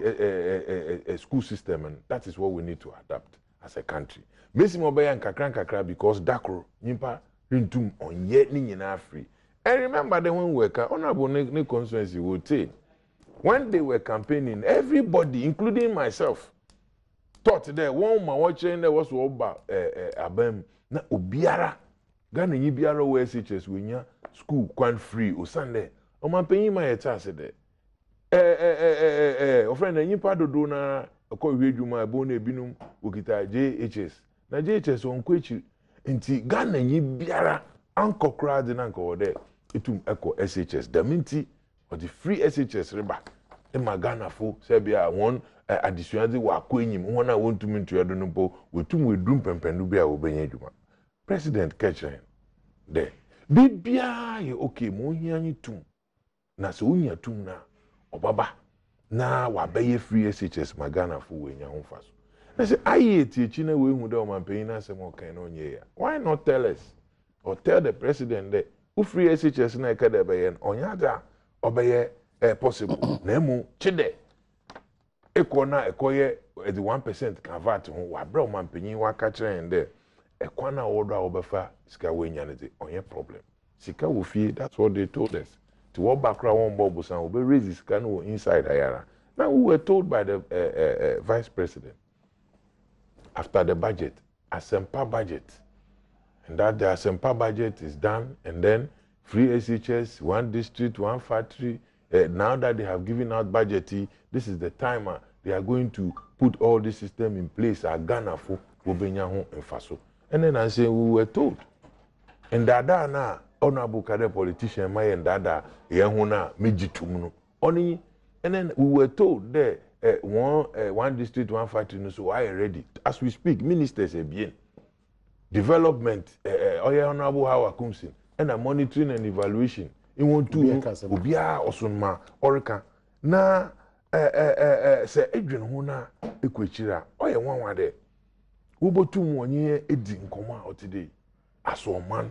school system, and that is what we need to adapt as a country. Mesi mobile and kakra because dakro nimpa rintum on yet ni free. And remember that when we were honorable ne constituency would say when they were campaigning, everybody, including myself, thought that one my watching there was about abem na obiara Ghana yi biara wo SHS we nya school kwan free o Sunday. O man penyi ma yeta se de o friend enyi pa dodo na ko hwedwuma ebo na ebinum okita JHS na JHS on kwechi nti Ghana yi biara ankokra de na nko de etum eko SHS da minti or the free SHS riba e ma Ghana fo se bia won additional de wa kwenyim won na won tum ntu edo no po wetum wedrum pempenu bia obenya adwuma president catching there bibia ye okay mo hianyi tum na so unya tum na obaba na wa beye free SHS magana fu wenya ho faso na say aye etiechi na we hu de o mampanyin na asem okan na onye ya why not tell us or tell the president that u free SHS na ka de beye onya da obeye possible na emu chide ekona ekoye the 1% convert ho wa bra o mampanyin wa ka kire nde ekwana odo a obefa sika wenya ne de onye problem sika wo fie that's what they told us. To what background one Bob Busan will be raised this kind of inside Ayara. Now we were told by the vice president after the budget, Asempa budget, and that the Asempa budget is done, and then free SHS, one district, one factory. Now that they have given out budget, this is the time they are going to put all this system in place. Ghana for Bobenyaho and Faso, and then I say we were told, and that now. Honorable Kade politician my and dada yehuna mejitumno oni and then we were told there one district one factory no so I ready as we speak ministers bien development honorable how akumsin and monitoring and evaluation in want to obia osonma orika na se edwen ho na ekwechira oye nwanwa de wobotum wonye edi nkoma otide asoman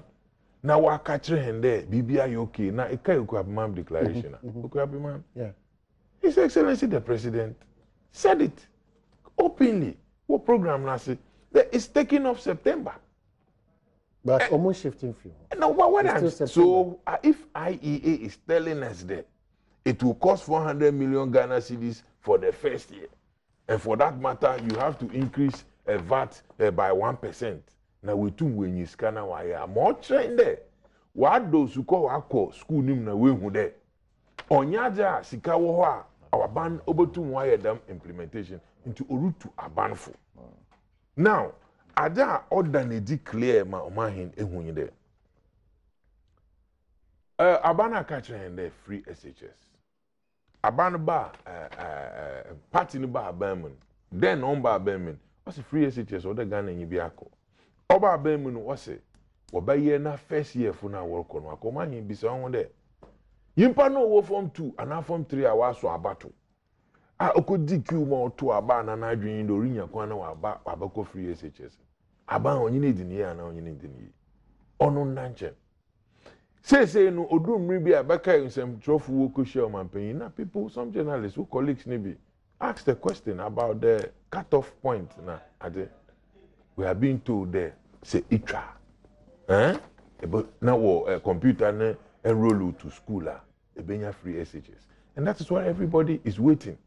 na wa kachire hende bibia yoke na Ekuapemam declaration Ekuapemam yeah His Excellency the President said it openly what program na say that is taking off September but almost shifting few no what so if IEA is telling us that it will cost 400 million Ghana cedis for the first year and for that matter you have to increase VAT by 1%. Na wetum wenyi skana wa ya mo train there wa do suko wa ko school nim na we hu there onyaja sika wo ho a aban obotum wa ya dam implementation into orutu abanfo now ada order na declare ma omahin ehunyi there abana ka train there free SHS aban ba party ni ba aban then on ba aban what's free SHS or the Ghana nyi bi akọ Oba abemu no wose obaye na first year fu na work no akoma hin bi se won de yimpa no wo form 2 ana form 3 a waso abato a okodi kiu mo to aba na na adwen do rinya kwa na waba abako free SHS aba onye na edini ya na onye na edini onu nanche say no odumri bi abaka nsem trofu wo ko share mampanyin na people some journalists who colleagues ni bi ask the question about the cut-off point na ade we are being told there say itwa but now computer na enroll to school ebenya free SHS and that is why everybody is waiting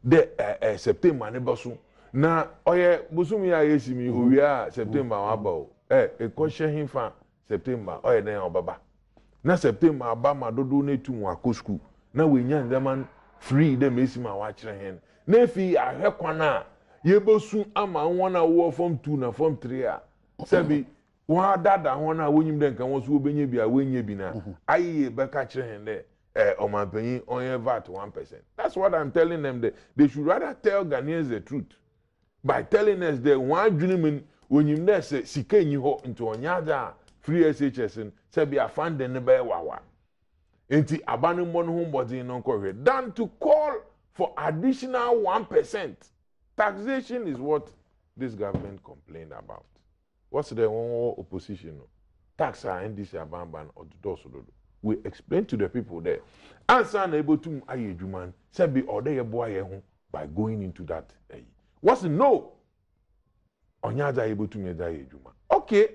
the September ne so na oye busumi ya yesimi owia September waba e question him fa September oye na obaba na September aba madodo na etu akọ school na we nya ndema free dem esima wa kire hen na fi ahwekwana yebosu ama wona wo form 2 na form 3 a sebi wa dada wona wonyim de nkan wo so obenya bi a wenye bi na aye be ka kire hen de Omanpenyi onye VAT 1%. That's what I'm telling them. They should rather tell Ghanaians the truth by telling us that one dream when you know say sika nyi ho into onyada free SHS and say be a fund ne be wawa. Enti abanu mon ho body no kohwe than to call for additional 1%. Taxation is what this government complained about. What's the one opposition? Tax are NDC ban or the doors. We explain to the people there. Answer able to aye juman say be order boy by going into that. What's no? Onyaja able to me that juma. Okay.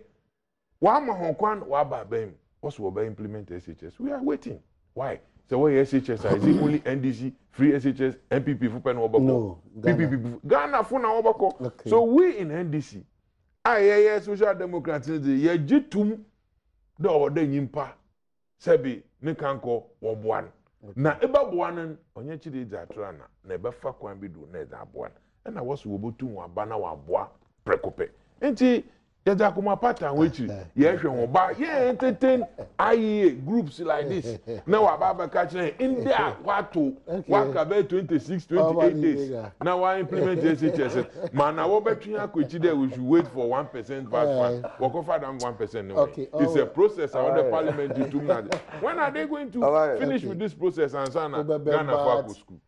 One Hong Kong waba bem. What's we implement SHS? We are waiting. Why? So why SHS is it only NDC, free SHS, MPP for pen obako? No, PPP. Ghana for na obako. Okay. So we in NDC, aye social democrats ye jitum the order nyimpa sebi ne kanko woboan. Na eba boanen onye chide jatra na eba fa kwan bi do na eda boan. Na was wo botu wa ba na wa boa prekope. Enti yaja kuma pattern wechi ye hwe ho ba ye entertain IEA groups like this. Na wa ba catch in there wato waka be 26 28 days. Now I implement SHS. Man na wo betun akwechi there we should wait for 1% VAT. We go for them 1% no. Okay, It's a process how the parliament do now. When are they going to finish with this process and sana Ghana for school?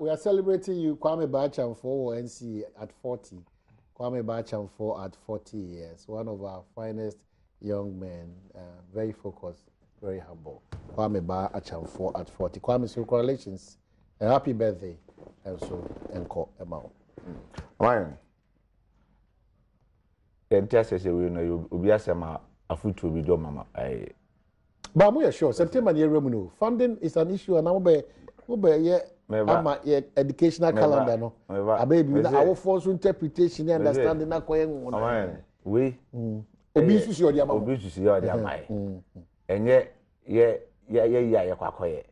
We are celebrating you, Kwame Bacham, for NC at 40. Kwame Bacham for at 40 years. One of our finest young men, very focused, very humble. Kwame Bacham for at 40. Kwame, so congratulations. A happy birthday. And so, encore, Emma. Why? Enter say we know you be asema afutu bi do mama. But we are sure September near Remuno. Funding is an issue and I'm ama educational calendar no ababy na our force interpretation and understanding na koyen wona we obi susu odi ama enye ye kwakoye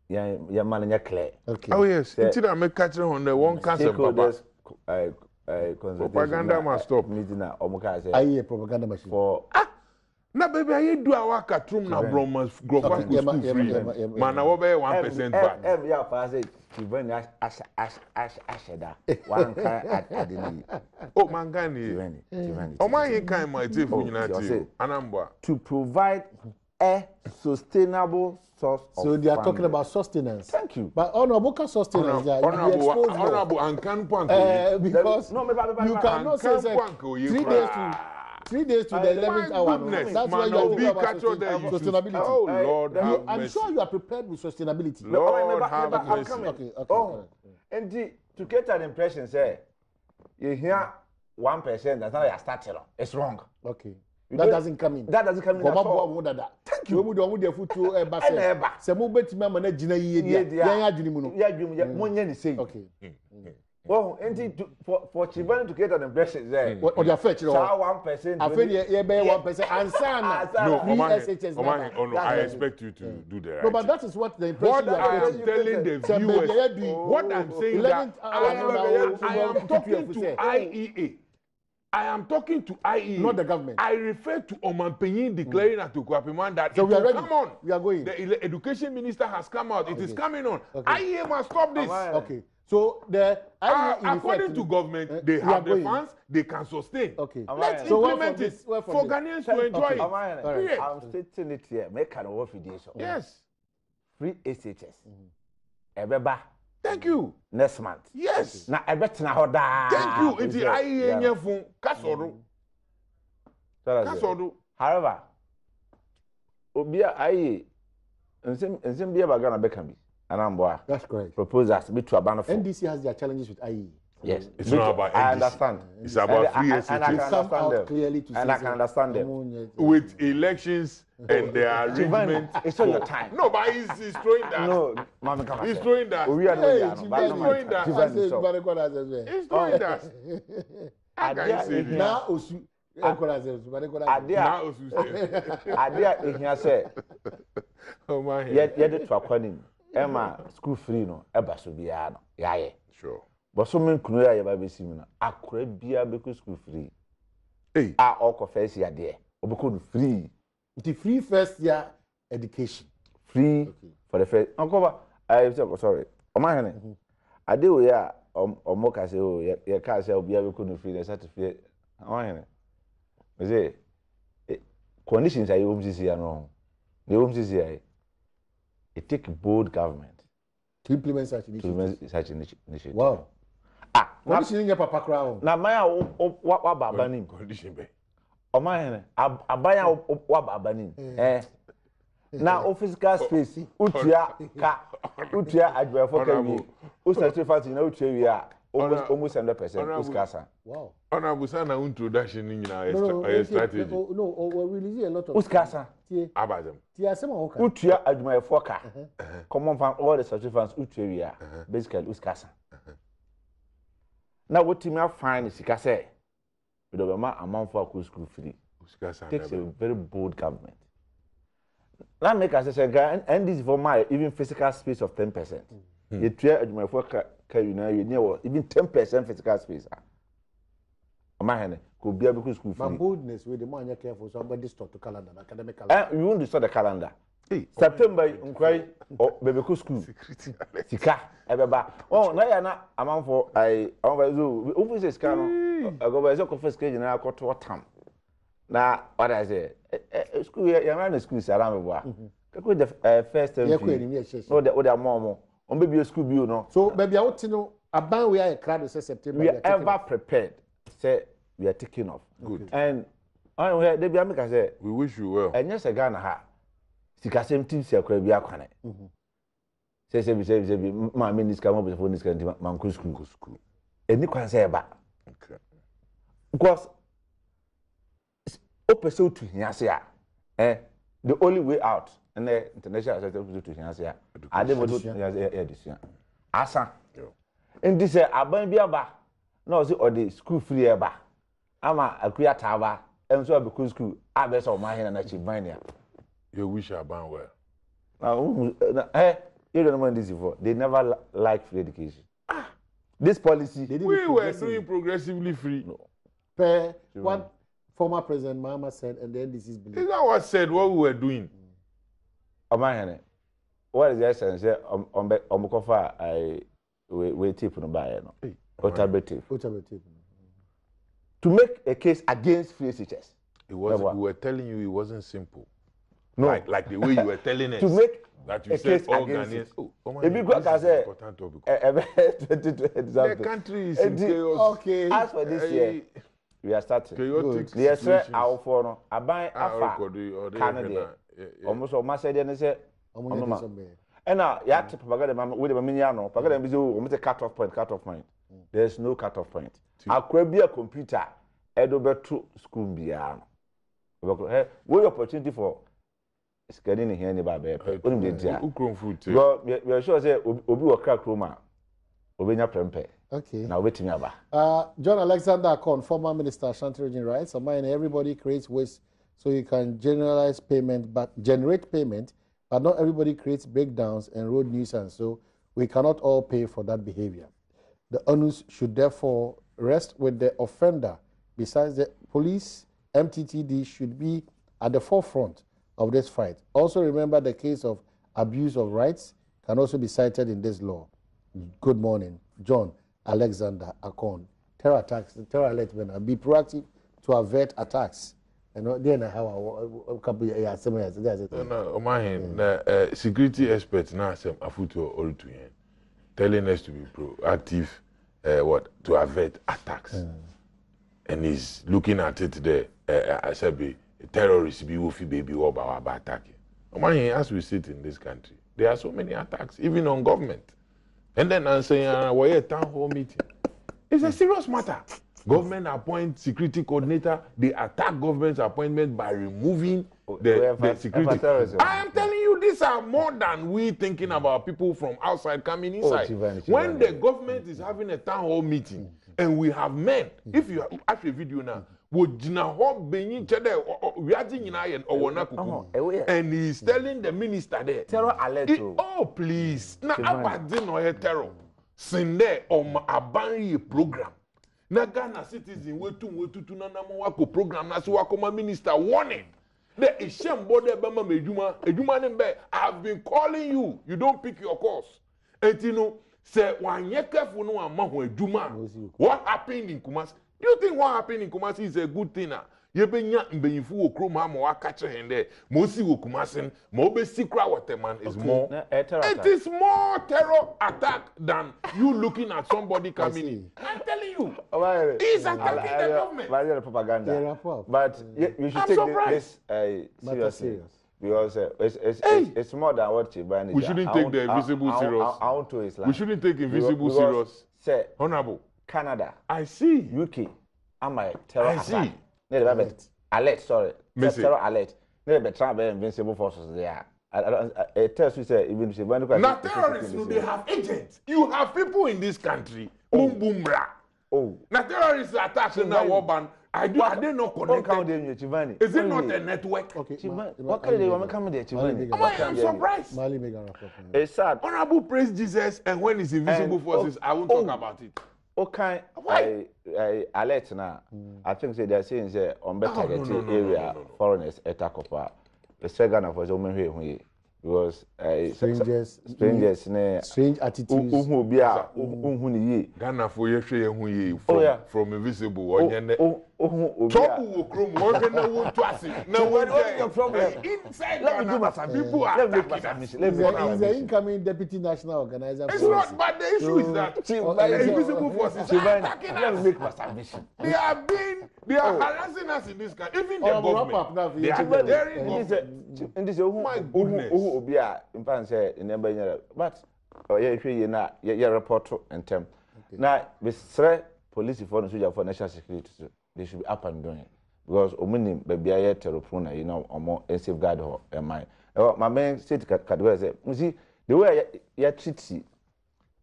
ye man nya clear. Oh yes, it's that make catch on the one cancer papa. Propaganda must stop. Meeting na omuka say aye propaganda machine for na baby aye do our katrum na bromas grofa school free man na wo be 1% VAT ya fa say even asheda one kind adini oh man kan ni o man yin kan ma ti fu nyina ti anamba to provide a sustainable source of so they are talking about sustenance. Thank you. But honorable sustenance honorable and can point because no, you cannot say 3 days to the 11th hour. That's why you are thinking about sustainability. Oh Lord, I'm sure you are prepared with sustainability. Lord, have mercy. Okay. And to get an impression, say you hear 1%. That's how you start. It's wrong. Okay. That doesn't come in. That doesn't come in at all. Thank you. Okay. Well, for Chibani to get an impression there. What they are fetching? 1%. I feel you bear 1%. And no, I expect you to do that. No, but that is what the impression. What I am telling the viewers, what I'm saying that I am talking to IEA. I am talking to IEA, not the government. I refer to Omanpenyin declaring at Tukwapiman that so it we are will ready. come on. We are going. The education minister has come out. It is coming on. IEA must stop this. Okay. So the according to government, they have the funds, they can sustain. Okay. Let's implement it for Ghanaians to enjoy it. I'm stating it here. Make an official. Yes. Free SHS. Ebeba. Thank you. Next month. Yes. Na ebetna hoda. Thank you. It's IEA nyefun kasoro. Kasoro. However, obia IEA nsem bia ba Ghana beka bi. Anamboa. That's correct. Proposals be to abandon. NDC has their challenges with IE. Yes. It's not about NDC. I understand. It's about free SHS. And I can understand them. Clearly to and I can understand them. With elections and their arrangement. It's all your time. No, but he's throwing that. No, Mama, come on. He's throwing that. We are He's throwing that. He's throwing that. I can say this. Now, Osu. Adia ehia say oh my ye de to akwanim Emma school free no eba so bia no yaye sure but so men kunu ya ba besi mu na akora bia be school free hey okọ first year there obeko free the free first year education free for the first. Uncle, I sorry. Omahene. I do ya or moka say oh your car shall be able to free the certificate. Omahene. We say conditions are home this year no. The home this year it take bold government to implement such initiative. Wow. Condition in your papa crown. Na maya what baba nim condition be. Omahene abaya what baba nim. Na physical space utia adware for kawi o certificate na utia wi a almost 100% uskasa. Wow. Honorable sana introduction in your strategy. No, we release a lot of uskasa. Abazem. Tia sema oka. Utia adware for ka. Common fan all the certificates utia wi a basically uskasa. Na wotimi afine sika say we do ma amount for school free. Uskasa takes a very bold government. That make us say, and this for my even physical space of 10%. You try at my work, you know, even 10% physical space. Amahene could be able to school. My boldness with the man you care for somebody start to calendar, academic calendar. You won't start the calendar. September, cry or baby school. Sika, ebeba. Oh, na ya na amount for I over this scan. I go by the first stage na I to time. Na what I say, school you run school around me. Kako the first term. No, the mom. On baby school bio no. So baby, I want to know about we are a crowd say September. We are ever prepared. Say we are taking off. Good. And I hear they be make say we wish you well. And yes, Ghana ha. Sika same team say akwa bi akwane. Say ma me niska mo be for niska nti man ko school. Eni kwan say ba. Okay. Because opeso to hiase a the only way out and the international sector to hiase a ade mo to hiase edisia asa and this aban bi aba na o say o the school free eba ama akuya taba enso be school abesa o mahina na chibania you wish aban well now you don't know this before they never like free education this policy we were doing progressively free what former President Mahama said, and then this is believed. Is that what said what we were doing? Omahene, what is the essence? Omukofa, we tip no buy no. Otabetive. To make a case against free teachers. It wasn't. We were telling you it wasn't simple. No, like the way you were telling us. To make that you said organize. A big one can say. The country is in chaos. Okay. As for this year. We are starting. Chaotic the threat our for no aban afa Canada almost almost said and say and now you have to propaganda with the miniano propaganda be almost a cut off point there's no cut off point akwa bi a computer edo beto school bia no we opportunity for scanning here ni ba be onim de dia go we are sure say obi wo crack room a obenya prempe. Okay. Now wait me about. John Alexander Akon, former Minister of Ashanti Region, writes, everybody creates waste so you can generate payment, but not everybody creates breakdowns and road nuisance, so we cannot all pay for that behavior. The onus should therefore rest with the offender. Besides, the police, MTTD should be at the forefront of this fight. Also remember the case of abuse of rights can also be cited in this law. Good morning, John Alexander Akon. Terror attacks, terror alert, be proactive to avert attacks. And then how a couple of years, security experts now say afuto all to him, telling us to be proactive, to avert attacks, and he's looking at it there. I said, be terrorists be woofy baby or about attacking. As we sit in this country, there are so many attacks, even on government. And then I'm saying, we're a town hall meeting. It's a serious matter. Government appoint security coordinator. They attack government's appointment by removing the security. I am telling you, these are more than we thinking about people from outside coming inside. When the government is having a town hall meeting and we have men, if you watch a video now, and he's telling the minister there, terror alert. Oh, please. Now, about terror. Send there on a ban program. Na Ghana citizen we to na mo wako program na so wako minister warning. The isham bode bama ejuma nembe. I've been calling you. You don't pick your calls. And you know, say one year careful no amahu ejuma. What happened in Kumasi? Do you think what happened in Kumasi is a good thing? Yebenya mbeyifu okroma ma wakache hende mosi wokumasin mo be secret waterman is more it is more terror attack than you looking at somebody coming in. I'm telling you, he's attacking the government. Propaganda. But you should take this seriously. Because it's more than what Chibani. We shouldn't take the invisible serious. We shouldn't take invisible serious. Say, Honorable. Canada. I see. UK. Am I terror attack? I see. Alert, sorry. Terror alert. Never try to invincible forces there. It tells you say even if now terrorists, they have agents. You have people in this country. Boom boom bra. Oh. Now terrorists attack in our war band. Are they not connected? Is it not a network? Okay. What can they want to come there, Chivani? I'm surprised. It's sad. Honorable praise Jesus, and when it's invisible forces, I won't talk about it. Okay, I alert now. I think they're saying that on better area foreigners attack of the second of us women because strangers strange attitudes. Ghana for ye from invisible trouble will come one twice. Now what is your problem? Inside Ghana, people are attacking. He's the incoming deputy national organizer. It's not, but the issue is that invisible forces are attacking us. Let me make my submission. They are harassing us in this country. Even the government. They are very and this my goodness. But you report and term. Now, the police for the soldier for national security, they should be up and doing because omini baby I terrorpuna, you know, or more safeguard her mind. My main state category say, you see, the way you treat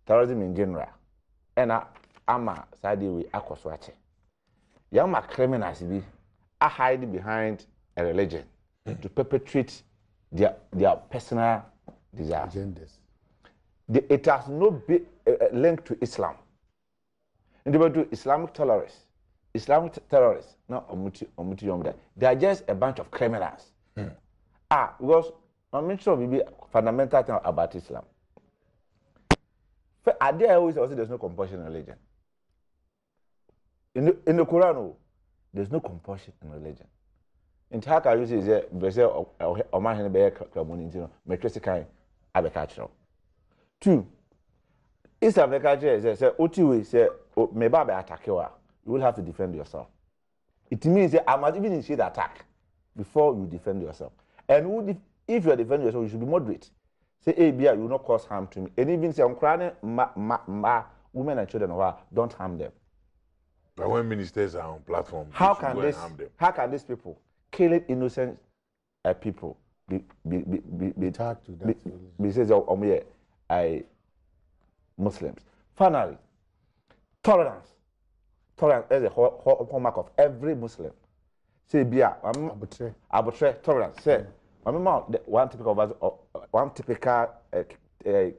terrorism in general, and I'm side way aquaswache. Young criminals be are hiding behind a religion to perpetrate their personal desires. It has no link to Islam. And they will do Islamic terrorists. Not omuti yomda. They are just a bunch of criminals. Because I'm sure we be fundamental thing about Islam. I always say there's no compulsion in religion. In the Quran, there's no compulsion in religion. In Taka, you say, Brazil or my hand bear community, metrician, abacatro. 2. Islam say, Otiwe say, Mebabe attack you will have to defend yourself. It means that I must even initiate the attack before you defend yourself. And if you are defending yourself, you should be moderate. Say, hey, you will not cause harm to me. And even say, I'm crying, women and children, don't harm them. But when ministers are on platform, how can these people killing innocent people be tagged to that? Be Muslims. Finally, tolerance. Tolerance is a hallmark of every Muslim. Say, arbitrary tolerance. Say, one typical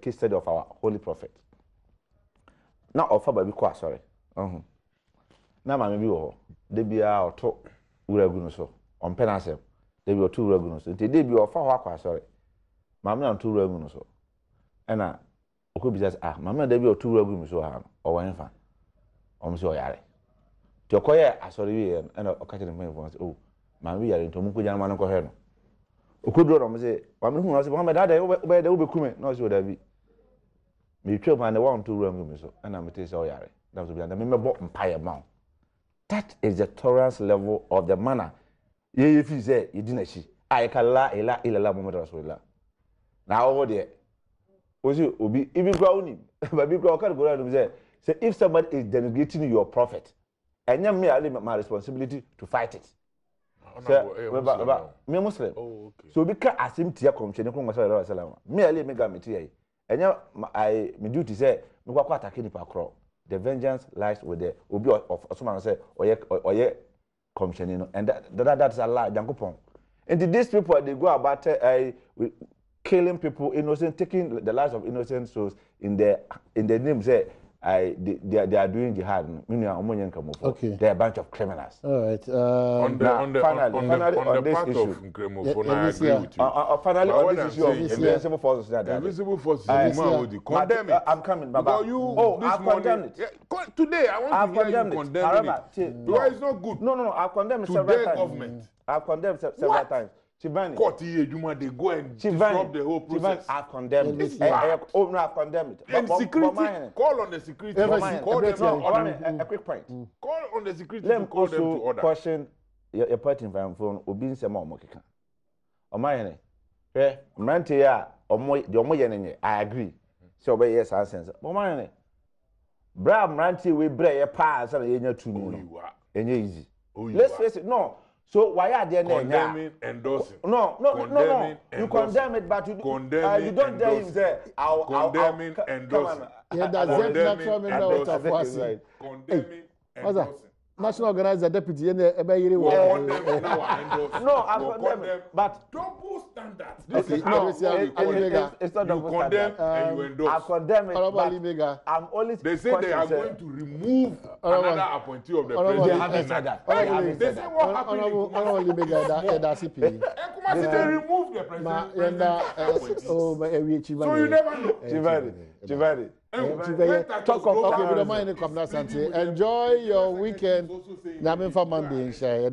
case study of our holy prophet. Now, offer by Bikwa, sorry. Now, my maybe they be out to Uragunuso on Penasem. They be 2 Uragunuso. They be offer Wakwa, sorry. Mamma on 2 Uragunuso. And I could be just Mamma, they be 2 Uragunuso or 1 fan. So yare. To acquire a sorry and a catching the money. Oh, my we are into Mukujan Manaco. Okudro say, I'm who was one dad over the Uber no, so that me trip and the 1 2 rooms, and I'm a so yare. That would be the member empire mount. That is the tolerance level of the manner. If you say, you didn't see, I can la moment as well. Now, over there, was you be even growing, but be grow can't go around and say, if somebody is denigrating your prophet, and then me, I leave my responsibility to fight it. Me Muslim. Oh, okay. So because as him tia commission, me I leave me gamiti. And now my duty say, me go attack any pakro. The vengeance lies with the obi of someone say oye commission, and that's a lie. Jankopon. And these people they go about killing people, innocent, taking the lives of innocent souls in the name say they are doing jihad. Okay. They're a bunch of criminals. All right. On the part of Nkremofo, I agree with you. Finally, But on what this I'm issue of saying is invincible forces. Invisible forces, condemn it. I'm coming, Baba. Because you, this I've morning, condemned it. Today, I want to hear you condemn it. Because it's not good. No, I've condemned it several Today, times. government. I've condemned several times. Chivani. Court they go and disrupt the whole process. I've condemned it. Oh no, I've condemned it. And security, call on the security. Call them to order. A quick point. Call on the security Let to me call them to also order. question your party phone. Obi nsema omokeka. Omayene. Mrante ya omo yenenye. I agree. So obey yes sense. Omayene. Bra mrante we bra ye pa say yenya tumi. Enye easy. Let's face it. No. So why are they condemning, endorsing? No. You condemn it, but you don't dare him say condemning, endorsing. Yeah, that's natural member of us. Condemning, endorsing. National organizer deputy in the No, I'm condemning, but double standards. This is how it's not double condemn and you endorse. I condemn it, but I'm only. They say they are going to remove another appointee of the president. They haven't said that. They say what happened in Kumasi. They removed the president. So you never know. Chivani. Talk of okay, we don't mind the come Enjoy your weekend. Now I'm for Monday, share.